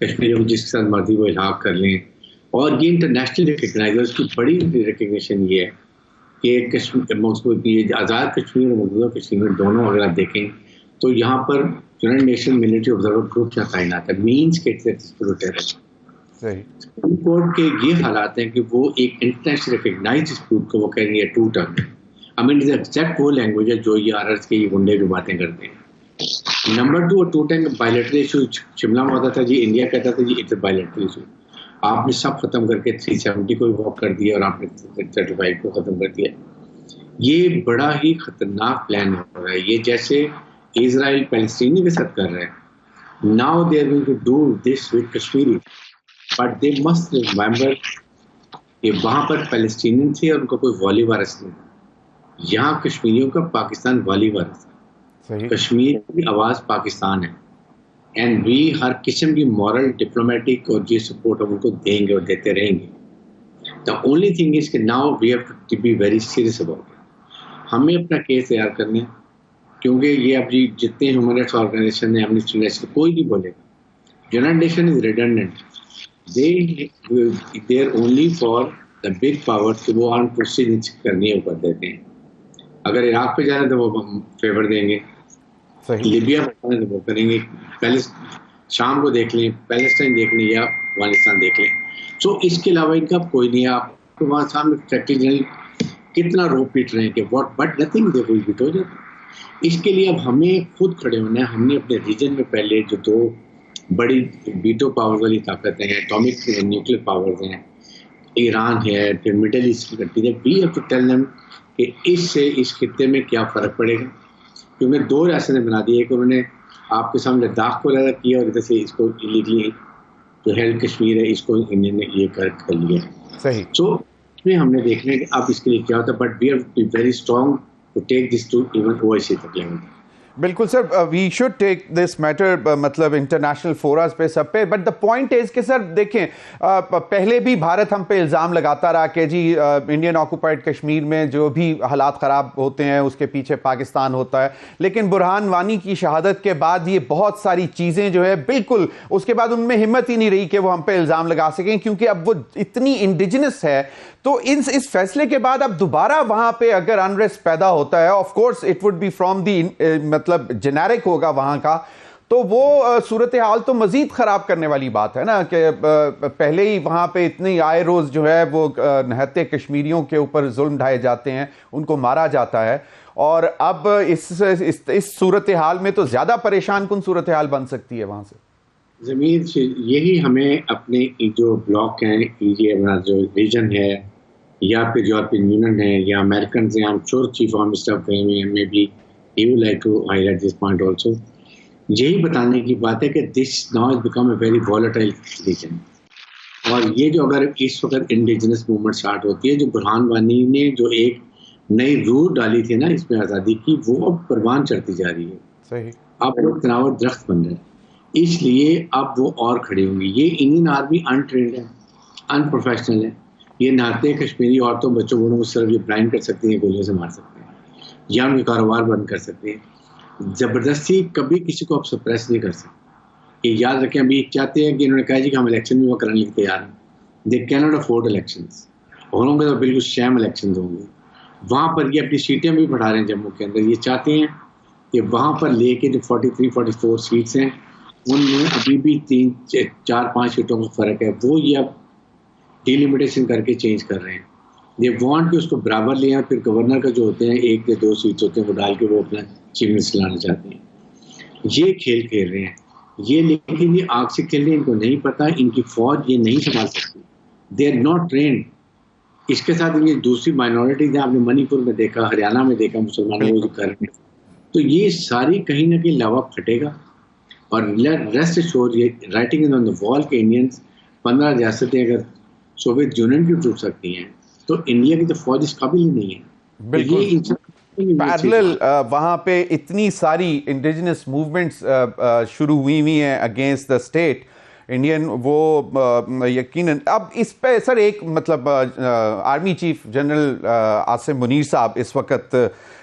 کشمیریوں کو جس کے ساتھ مرضی وہ الحاق کر لیں. اور یہ انٹرنیشنل ریکگنائز، اس کی بڑی ریکگنیشن یہ ہے کہ کشمیر آزاد کشمیر اور مقبوضہ کشمیر دونوں اگر آپ دیکھیں تو یہاں پر United Nation Military Observer Group یہاں تعینات ہے. مینس کے سپریم کورٹ کے یہ حالات ہیں کہ وہ ایک انٹرنیشنل ریکگنائز ڈسپیوٹ کو وہ کہیں گے ٹو ٹرم. I mean, ایگزیکٹ وہ لینگویج ہے جو یہ آر ایس کے یہ گنڈے جو باتیں کرتے ہیں. نمبر 2 اور 210 بائیلیٹرل ایشو شملہ میں ہوتا تھا جی، انڈیا کہتا تھا جی اٹس بائیلیٹرل ایشو. آپ نے سب ختم کر کے 370 کو واک کر دیا اور آپ نے 35 کو ختم کر دیا. یہ بڑا ہی خطرناک پلان ہو رہا ہے. یہ جیسے اسرائیل فلسطینی کے ساتھ کر رہے ہیں. Now they are going to do this with Kashmiri, but they must remember کہ وہاں پر فلسطینین تھے اور ان کا کوئی والی وارث نہیں. یہاں کشمیریوں کا پاکستان والی وارث ہے. کشمیر کی آواز پاکستان ہے، اینڈ وی ہر قسم کی مورل ڈپلومیٹک اور جی سپورٹ ہم ان کو دیں گے اور دیتے رہیں گے. دا اونلی تھنگ از کہ now we have to be very serious about it. ہمیں اپنا کیس تیار کرنا ہے کیونکہ یہ اب جی جتنے ہیومن رائٹس آرگنائزیشن ہیں، ایمنسٹی انٹرنیشنل، کوئی نہیں بولے گا. United Nation is redundant, they are only for the big power کہ وہ آرم فورسز کرنی ہے اوپر دیتے ہیں. اگر عراق پہ جانا تو وہ فیور دیں گے، لیبیا پہ جانا تو وہ کریں گے. پہلے شام کو دیکھ لیں، پیلسٹائن دیکھ لیں یا افغانستان دیکھ لیں. سو اس کے علاوہ ان کا کوئی نہیں ہے. آپ کو وہاں سامنے سیکرٹری جنرل کتنا رو پیٹ رہے ہیں کہ what but nothing they will beat ہو جاتا. اس کے لیے اب ہمیں خود کھڑے ہونا ہے. ہم نے اپنے ریجن میں پہلے جو 2 بڑی ویٹو پاور والی طاقتیں ہیں، اٹامک نیوکلیر پاورز ہیں، ایران ہے، پھر مڈل ایسٹ کی کنٹری ہے، we have to tell them کہ اس سے اس خطے میں کیا فرق پڑے گا. کیونکہ 2 ریاستیں بنا دی ہے کہ انہوں نے آپ کے سامنے لداخ کو علیحدہ کیا اور ادھر سے اس کو ایلیگلی جو ہیلڈ کشمیر ہے اس کو انہوں نے یہ کر لیا. صحیح. سو اس میں ہم نے دیکھنا ہے کہ اب اس کے لیے کیا ہوتا ہے. But we have to be very strong to take this to even OIC تک لیول. بالکل sir, we should take this matter مطلب انٹرنیشنل فوراز پہ سب پہ. بٹ دا پوائنٹ از کہ سر دیکھیں پہلے بھی بھارت ہم پہ الزام لگاتا رہا کہ جی انڈین آکوپائڈ کشمیر میں جو بھی حالات خراب ہوتے ہیں اس کے پیچھے پاکستان ہوتا ہے. لیکن برہان وانی کی شہادت کے بعد یہ بہت ساری چیزیں جو ہے بالکل اس کے بعد ان میں ہمت ہی نہیں رہی کہ وہ ہم پہ الزام لگا سکیں، کیونکہ اب وہ اتنی انڈیجنس ہے. تو اس فیصلے کے بعد اب دوبارہ وہاں پہ اگر انریسٹ پیدا ہوتا ہے، of course it would be from the مطلب جنیرک ہوگا وہاں کا، تو وہ صورتحال تو مزید خراب کرنے والی بات ہے نا کہ پہلے ہی وہاں پہ اتنی آئے روز جو ہے وہ نہتے کشمیریوں کے اوپر ظلم ڈھائے جاتے ہیں، ان کو مارا جاتا ہے. اور اب اس صورتحال میں تو زیادہ پریشان کن صورتحال بن سکتی ہے وہاں سے. زمین سے یہی ہمیں اپنے جو بلاک ہیں، یہ ہمارا جو ریجن ہے یا پھر یورپین یونین ہے یا امریکنز ہیں، شور چیف آف اسٹاف میں بھی he would like to highlight this point also. یہی بتانے کی بات ہے کہ this now has become a very volatile region. اور یہ جو اگر اس وقت انڈیجنس موومنٹ اسٹارٹ ہوتی ہے، جو برہان وانی نے جو ایک نئی روح ڈالی تھی نا اس میں آزادی کی، وہ اب پروان چڑھتی جا رہی ہے. صحیح. اب وہ تناور درخت بن رہے ہیں، اس لیے اب وہ اور کھڑی ہوں گی. یہ انڈین آرمی انٹرینڈ ہے، ان پروفیشنل ہے. یہ نہاتے کشمیری عورتوں بچوں بوڑھوں کو صرف یہ بلائنڈ کر سکتی ہیں، گولیوں سے مار سکتے ہیں یا ان کے کاروبار بند کر سکتے ہیں. زبردستی کبھی کسی کو آپ سپریس نہیں کر سکتے. یہ یاد رکھیں، ابھی چاہتے ہیں کہ انہوں نے کہا جی کہ ہم الیکشن میں وہ کرنے کے تیار ہیں. دے کی ناٹ افورڈ الیکشنز. ہوں گے تو بالکل شیم الیکشنز ہوں گے. وہاں پر یہ اپنی سیٹیں بھی بڑھا رہے ہیں جموں کے اندر. یہ چاہتے ہیں کہ وہاں پر لے کے جو 43-44 سیٹس ہیں ان میں ابھی بھی 3-4-5 سیٹوں کا فرق ہے، وہ یہ اب ڈیلیمیٹیشن کر کے چینج کر رہے ہیں. دے وانٹ کہ اس کو برابر لیں، پھر گورنر کا جو ہوتے ہیں 1 یا 2 سیٹس ہوتے ہیں وہ ڈال کے وہ اپنا چیف منسٹر لانا چاہتے ہیں. یہ کھیل کھیل رہے ہیں یہ، لیکن یہ آگ سے کھیل رہے ہیں. ان کو نہیں پتا، ان کی فوج یہ نہیں سنبھال سکتی. They are not trained. اس کے ساتھ یہ دوسری مائنورٹیز ہیں، آپ نے منی پور میں دیکھا، ہریانہ میں دیکھا مسلمانوں کو جو کر رہے ہیں، تو یہ ساری کہیں نہ کہیں لاوا پھٹے گا. اور ریسٹ ایشور یہ رائٹنگ آن دا وال کے انڈینس 15 ریاستیں اگر سوویت یونین کی ٹوٹ سکتی ہیں تو انڈیا کی تو فوج اس قابل ہی نہیں ہے. بالکل پیرلل وہاں پہ اتنی ساری انڈیجنس موومنٹس شروع ہوئی ہیں اگینسٹ دا اسٹیٹ انڈین، وہ یقیناً اب اس پہ سر ایک مطلب army chief general Asim Munir صاحب اس وقت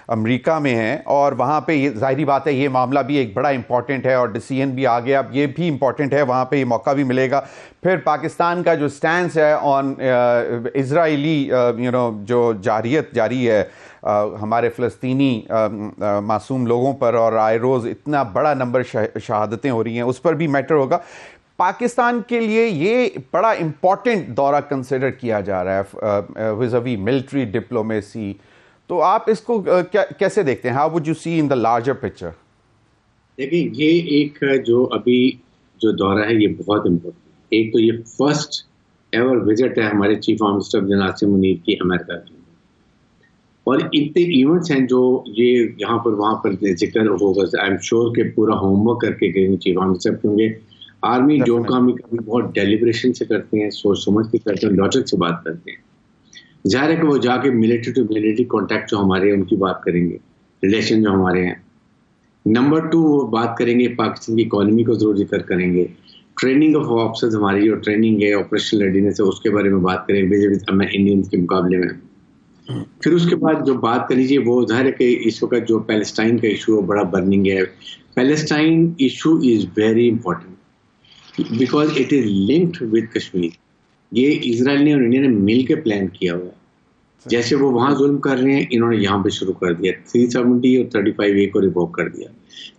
امریکہ میں ہیں اور وہاں پہ یہ ظاہری بات ہے یہ معاملہ بھی ایک بڑا امپورٹنٹ ہے اور ڈیسیژن بھی آ گیا، اب یہ بھی امپورٹنٹ ہے، وہاں پہ یہ موقع بھی ملے گا. پھر پاکستان کا جو سٹینس ہے آن اسرائیلی جو جاری ہے ہمارے فلسطینی معصوم لوگوں پر، اور آئے روز اتنا بڑا نمبر شہادتیں ہو رہی ہیں، اس پر بھی میٹر ہوگا. پاکستان کے لیے یہ بڑا امپورٹنٹ دورہ کنسیڈر کیا جا رہا ہے ویزاوی ملٹری ڈپلومیسی، تو آپ اس کو کیسے دیکھتے ہیں؟ How would you see in the larger picture? دیکھیں یہ ایک جو ابھی جو دورہ ہے یہ بہت امپورٹنٹ. ایک تو یہ فرسٹ ایور وزٹ ہے ہمارے chief of staff general Asim Munir کی امریکہ کی، اور اتنے ایونٹس ہیں جو یہ یہاں پر وہاں پر ذکر ہوگا. آئی ایم شیور کہ پورا ہوم ورک کر کے گئے چیف آف اسٹاف، کیونکہ آرمی جو کام بہت ڈیلیبریشن سے کرتے ہیں، سوچ سمجھ کے کرتے ہیں، لاجک سے بات کرتے ہیں. ظاہر ہے کہ وہ جا کے ملٹری ٹو ملٹری کانٹیکٹ جو ہمارے ہیں ان کی بات کریں گے، ریلیشن جو ہمارے ہیں. نمبر 2 وہ بات کریں گے پاکستان کی اکانومی کو ضرور ذکر کریں گے. ٹریننگ آف آفیسرز ہماری جو ٹریننگ ہے آپریشنل ریڈینس ہے اس کے بارے میں بات کریں گے انڈین کے مقابلے میں. پھر اس کے بعد جو بات کر لیجیے وہ ظاہر ہے کہ اس وقت جو پیلسٹائن کا ایشو ہے بڑا برننگ ہے. Palestine issue is very important because it is linked with Kashmir. یہ اسرائیل نے اور انڈیا نے مل کے پلان کیا ہوا ہے. جیسے وہ وہاں ظلم کر رہے ہیں انہوں نے یہاں پہ شروع کر دیا، 370 اور 35A کو ریووک کر دیا.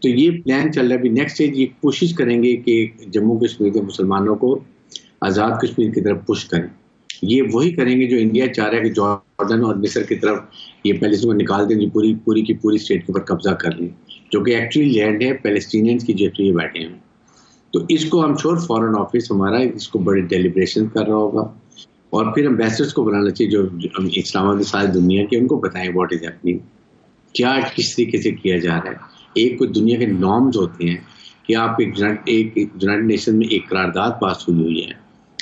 تو یہ پلان چل رہا ہے. ابھی نیکسٹ اسٹیج یہ کوشش کریں گے کہ جموں کشمیر کے مسلمانوں کو آزاد کشمیر کی طرف پش کریں. یہ وہی کریں گے جو انڈیا چاہ رہا ہے کہ جارڈن اور مصر کی طرف یہ پیلسٹین کو نکال دیں، پوری کی پوری اسٹیٹ کے اوپر قبضہ کر لیں، جو کہ ایکچولی لینڈ ہے پیلسٹینینز کی جیسے یہ بیٹھے ہیں. تو اس کو ہم شور فارن آفس ہمارا اس کو بڑے ڈیلیبریشن کر رہا ہوگا، اور پھر امبیسڈرس کو بنانا چاہیے جو اسلام آباد ساری دنیا کے، ان کو بتائیں واٹ از ہیپننگ، کیا کس طریقے سے کیا جا رہا ہے. ایک کوئی دنیا کے نارمز ہوتے ہیں کہ آپ ایک یونائٹڈ نیشن میں ایک قرارداد پاس ہوئی ہے،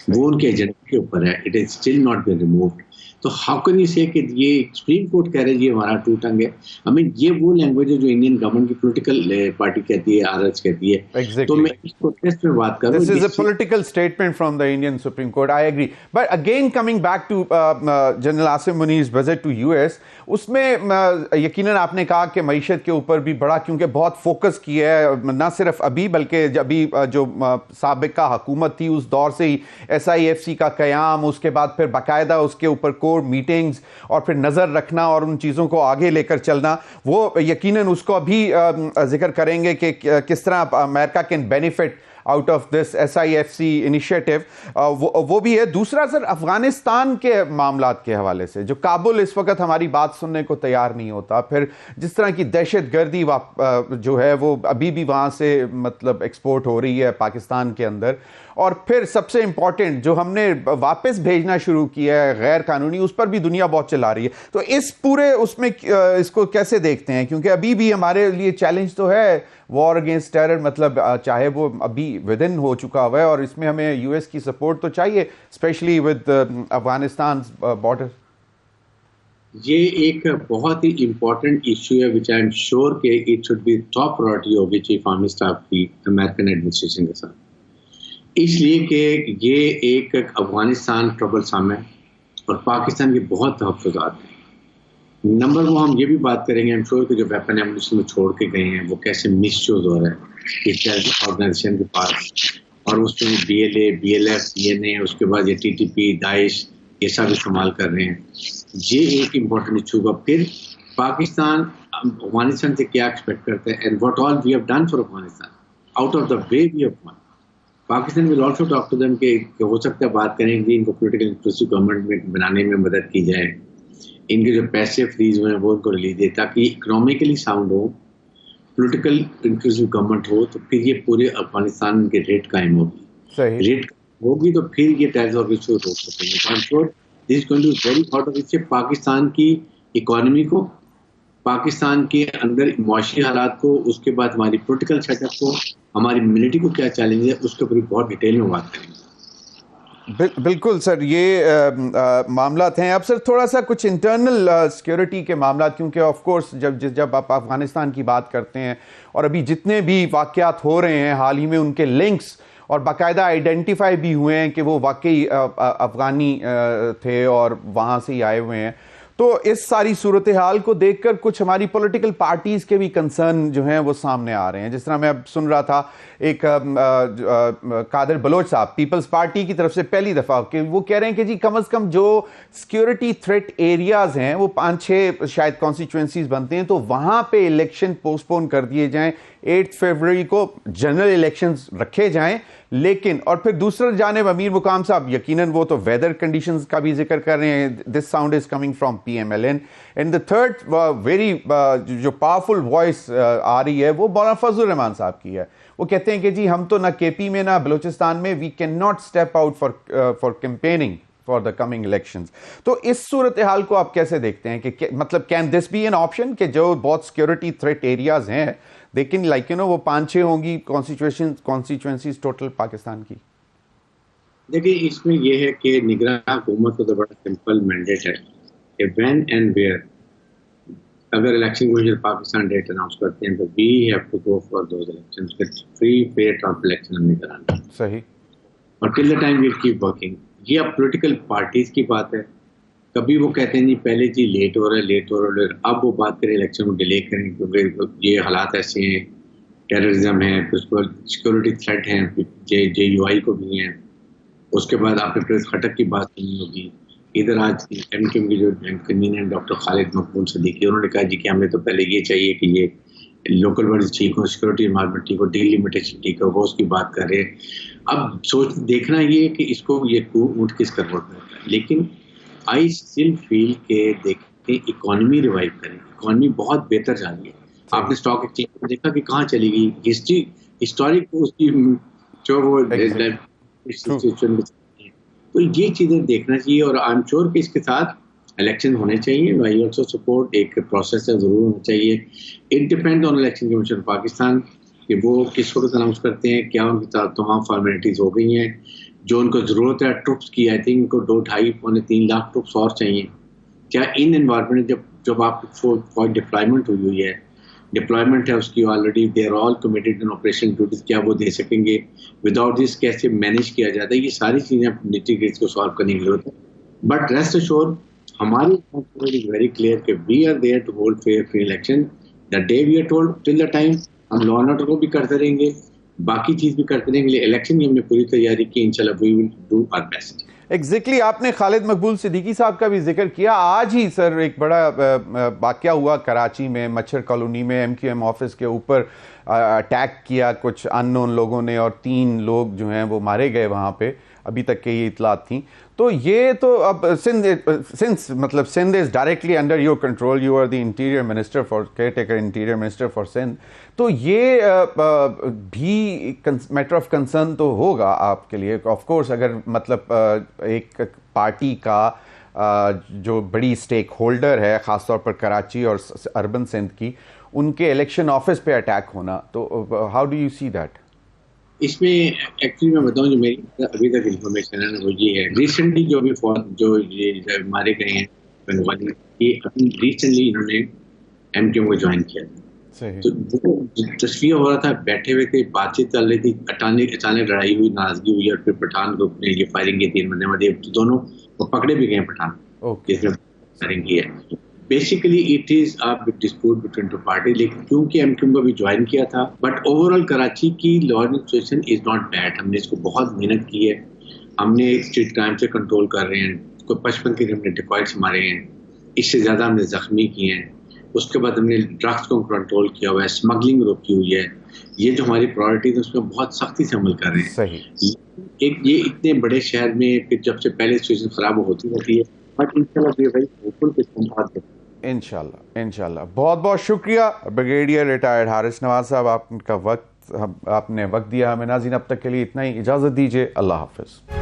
وہ ان کے ایجنڈے کے اوپر ہے، it is still not been removed. تو ہاؤ کین یو سے کہ یہ سپریم کورٹ کہہ رہے ہیں یہ ہمارا ٹو ٹنگ ہے. یہ وہ لینگویج ہے جو انڈین گورنمنٹ کی پولیٹیکل پارٹی کہتی ہے، RS کہتی ہے. تو میں اس پروٹیسٹ میں بات کر رہا ہوں. This is a political statement from the Indian Supreme Court. I agree. But again coming back to General Asim Munir's visit to US, اس میں یقیناً آپ نے کہا کہ معیشت کے اوپر بھی بڑا کیونکہ بہت فوکس کیا ہے، نہ صرف ابھی بلکہ ابھی جو سابقہ حکومت تھی اس دور سے ہی SIFC کا قیام، اس کے بعد پھر باقاعدہ اس کے اوپر کور میٹنگز اور پھر نظر رکھنا اور ان چیزوں کو آگے لے کر چلنا، وہ یقیناً اس کو ابھی ذکر کریں گے کہ کس طرح امریکہ can benefit out of this SIFC initiative. وہ بھی ہے. دوسرا سر افغانستان کے معاملات کے حوالے سے جو کابل اس وقت ہماری بات سننے کو تیار نہیں ہوتا، پھر جس طرح کی دہشت گردی جو ہے وہ ابھی بھی وہاں سے مطلب ایکسپورٹ ہو رہی ہے پاکستان کے اندر، اور پھر سب سے امپورٹنٹ جو ہم نے واپس بھیجنا شروع کیا ہے غیر قانونی، اس پر بھی دنیا بہت چلا رہی ہے. تو اس پورے اس میں اس کو کیسے دیکھتے ہیں؟ کیونکہ ابھی بھی ہمارے لیے چیلنج تو ہے وار اگینسٹ ٹیرر، مطلب چاہے وہ ابھی ود ان ہو چکا ہوا ہے، اور اس میں ہمیں US کی سپورٹ تو چاہیے اسپیشلی ود افغانستان بارڈر. یہ ایک بہت ہی امپورٹنٹ ایشو ہے which I am sure کہ it should be top priority ہوگی چیف آرمی اسٹاف کی امریکن ایڈمنسٹریشن کے ساتھ، اس لیے کہ یہ ایک افغانستان ٹربل سام ہے اور پاکستان کے بہت تحفظات ہیں. نمبر 1 ہم یہ بھی بات کریں گے، ہم شور کہ جو ویپن ایمونیشن میں چھوڑ کے گئے ہیں وہ کیسے مس یوز ہو رہا ہے اس آرگنائزیشن کے پاس، اور اس میں BLA BLF DNA اس کے بعد یہ TTP داعش یہ سب استعمال کر رہے ہیں. یہ ایک امپورٹنٹ ایشو ہوگا. پھر پاکستان افغانستان سے کیا ایکسپیکٹ کرتا ہے and what all we have done for Afghanistan out of the way we have done. Pakistan will also talk to them کہ ہو سکتا ہے بات کریں کہ ان کو پولیٹیکل انکلوسیو گورنمنٹ میں بنانے میں مدد کی جائے، ان کے جو پیسے فریز ہوئے ہیں وہ ان کو ریلیز دے تاکہ اکنامیکلی ساؤنڈ ہو، پولیٹیکل انکلوسیو گورنمنٹ ہو. تو پھر یہ پورے افغانستان کے ریٹ قائم ہوگی. ریٹ ہوگی تو پھر یہ ٹیرر آرگنائزیشن روک سکیں گے. This is going to very hard. اس سے پاکستان کی اکانومی کو, پاکستان کے اندر معاشی حالات کو, اس کے بعد ہماری پولیٹیکل سیٹ اپ کو, ہماری ملٹری کو کیا چیلنج ہے, اس کے اوپر بہت ڈیٹیل میں بات کریں گے. بالکل سر, یہ معاملات ہیں. اب سر تھوڑا سا کچھ انٹرنل سیکیورٹی کے معاملات, کیونکہ آف کورس جب آپ افغانستان کی بات کرتے ہیں اور ابھی جتنے بھی واقعات ہو رہے ہیں حال ہی میں, ان کے لنکس اور باقاعدہ آئیڈینٹیفائی بھی ہوئے ہیں کہ وہ واقعی افغانی تھے اور وہاں سے ہی آئے ہوئے ہیں, تو اس ساری صورتحال کو دیکھ کر کچھ ہماری پولیٹیکل پارٹیز کے بھی کنسرن جو ہیں وہ سامنے آ رہے ہیں. جس طرح میں اب سن رہا تھا ایک قادر بلوچ صاحب پیپلز پارٹی کی طرف سے پہلی دفعہ کہ وہ کہہ رہے ہیں کہ جی کم از کم جو سیکیورٹی تھریٹ ایریاز ہیں وہ 5-6 شاید کانسٹیچوئنسیز بنتے ہیں, تو وہاں پہ الیکشن پوسٹ پون کر دیے جائیں, 8 فروری کو جنرل الیکشنز رکھے جائیں. لیکن اور پھر دوسرا جانب امیر مقام صاحب یقیناً وہ تو ویدر کنڈیشنز کا بھی ذکر کر رہے ہیں, this sound is coming from PMLN. And the third very جو پاورفل وائس آ رہی ہے وہ مولانا فضل الرحمان صاحب کی ہے. وہ کہتے ہیں کہ جی ہم تو نہ KP میں نہ بلوچستان میں, we can not step out for campaigning for the coming elections. تو اس صورتحال کو آپ کیسے دیکھتے ہیں کہ مطلب can this be an option کہ جو بہت سیکیورٹی تھریٹ ایریاز ہیں لیکن لائک وہ 5-6 ہوں گی کانسٹیچوئنسیز ٹوٹل پاکستان کی؟ دیکھیں اس میں یہ ہے کہ نگراں حکومت کو تو بڑا سمپل مینڈیٹ ہے کہ وین اینڈ ویئر اگر election commission Pakistan date announce کرتے ہیں تو we have to go for those elections with free fair transparent election ہم نے کرانا. صحیح. اور till the time we'll keep working. یہ اب پولیٹیکل پارٹیز کی بات ہے. کبھی وہ کہتے ہیں جی پہلے جی لیٹ ہو رہا ہے, اب وہ بات کریں الیکشن کو ڈیلے کریں کیونکہ یہ حالات ایسے ہیں, ٹیررزم ہے, پھر اس کو سیکورٹی تھریٹ ہیں, JUI کو بھی ہیں. اس کے بعد آپ نے پریس خٹک کی بات کرنی ہوگی. ادھر آج MKM کی جو کنوینر ڈاکٹر خالد مقبول صدیقی, انہوں نے کہا جی کہ ہمیں تو پہلے یہ چاہیے کہ یہ لوکل باڈیز ٹھیک ہو, سیکورٹی انوائرمنٹ ٹھیک ہو, ڈیلیمیٹیشن ٹھیک ہو, وہ اس کی بات کر رہے ہیں. اب دیکھنا یہ کہ اس کو یہ اونٹ کس کا ووٹ ہے. لیکن آئی اسٹل فیل کہ دیکھیں اکانومی ریوائیو کریں. اکانومی بہت بہتر جا رہی ہے. آپ نے اسٹاک ایکسچینج دیکھا کہ کہاں چلی گئی, ہسٹری ہسٹورک اس کی جو وہ تو یہ چیزیں دیکھنا چاہیے. اور آئی ایم شیور کہ اس کے ساتھ الیکشن ہونے چاہیے. آئی آلسو سپورٹ ایک پروسیس ہے ضرور ہونا چاہیے. It depend on election commission Pakistan کہ وہ کس وقت اناؤنس کرتے ہیں. کیا ان کے ساتھ تمام فارمیلٹیز ہو گئی ہیں جو ان کو ضرورت ہے ٹروپس کی. آئی تھنک ان کو 2-2.5-3 لاکھ ٹروپس اور چاہیے. کیا ان انوائرمنٹ جب آپ فوج ڈپلائمنٹ ہوئی ہے, ڈپلائمنٹ ہے اس کی already, they are all committed in operation duties, کیا وہ دے سکیں گے؟ وداؤٹ دس کیسے مینیج کیا جاتا ہے؟ یہ ساری چیزیں نیٹی گریڈس کو سالو کرنے کی ضرورت ہے. بٹ ریسٹ ایشور ہماری از ویری کلیئر کہ we are there to hold fair free election. The day we are told till the time ہم لا اینڈ آرڈر کو بھی کرتے رہیں گے, باقی چیز بھی کرتے رہیں گے. الیکشن کی ہم نے پوری تیاری کی, انشاءاللہ we will do our best. Exactly آپ نے خالد مقبول صدیقی صاحب کا بھی ذکر کیا. آج ہی سر ایک بڑا واقعہ ہوا کراچی میں, مچھر کالونی میں MQM آفس کے اوپر اٹیک کیا کچھ ان نون لوگوں نے, اور 3 لوگ جو ہیں وہ مارے گئے وہاں پہ, ابھی تک کے یہ اطلاعات تھیں. تو یہ تو اب Sindh is directly under your control, you are the interior minister for caretaker, interior minister for Sindh. تو یہ بھی میٹر آف کنسرن تو ہوگا آپ کے لیے آف کورس, اگر مطلب ایک پارٹی کا جو بڑی اسٹیک ہولڈر ہے خاص طور پر کراچی اور اربن سندھ کی, ان کے الیکشن آفس پہ اٹیک ہونا, تو how do you see that? اس میں ایکچولی میں بتاؤں جو میری ابھی تک انفارمیشن ہے وہ یہ ہے, ریسنٹلی جو بھی جو یہ مارے گئے ہیں ریسنٹلی انہوں نے MQM کو جوائن کیا تھا. تو وہ تصویر ہو رہا تھا, بیٹھے ہوئے تھے, بات چیت چل رہی تھی, اچانک لڑائی ہوئی, ناراضگی ہوئی, اور پھر پٹھان گروپ نے یہ فائرنگ کی 3 بندے دونوں وہ پکڑے بھی گئے پٹھان جس نے فائرنگ کی ہے. Basically it is a dispute between 2 party, لیکن کیونکہ MQM کو بھی جوائن کیا تھا. بٹ اوور آل کراچی کی law and situation is not bad. ہم نے اس کو بہت محنت کی ہے. ہم نے اسٹریٹ کرائم سے کنٹرول کر رہے ہیں, کوئی 55 کے ہم نے ڈیکوائٹس مارے ہیں, اس سے زیادہ ہم نے زخمی کیے ہیں. اس کے بعد ہم نے ڈرگس کو کنٹرول کیا ہوا ہے, اسمگلنگ روکی ہوئی ہے. یہ جو ہماری پرائرٹیز ہیں اس میں بہت سختی سے عمل کر رہے ہیں. یہ اتنے بڑے شہر میں جب سے پہلے سچویشن خراب ہوتی رہتی ہے, بٹ انشاءاللہ. بہت بہت شکریہ بریگیڈیئر ریٹائرڈ حارث نواز صاحب, آپ نے وقت دیا ہمیں. ناظرین اب تک کے لیے اتنا ہی, اجازت دیجیے, اللہ حافظ.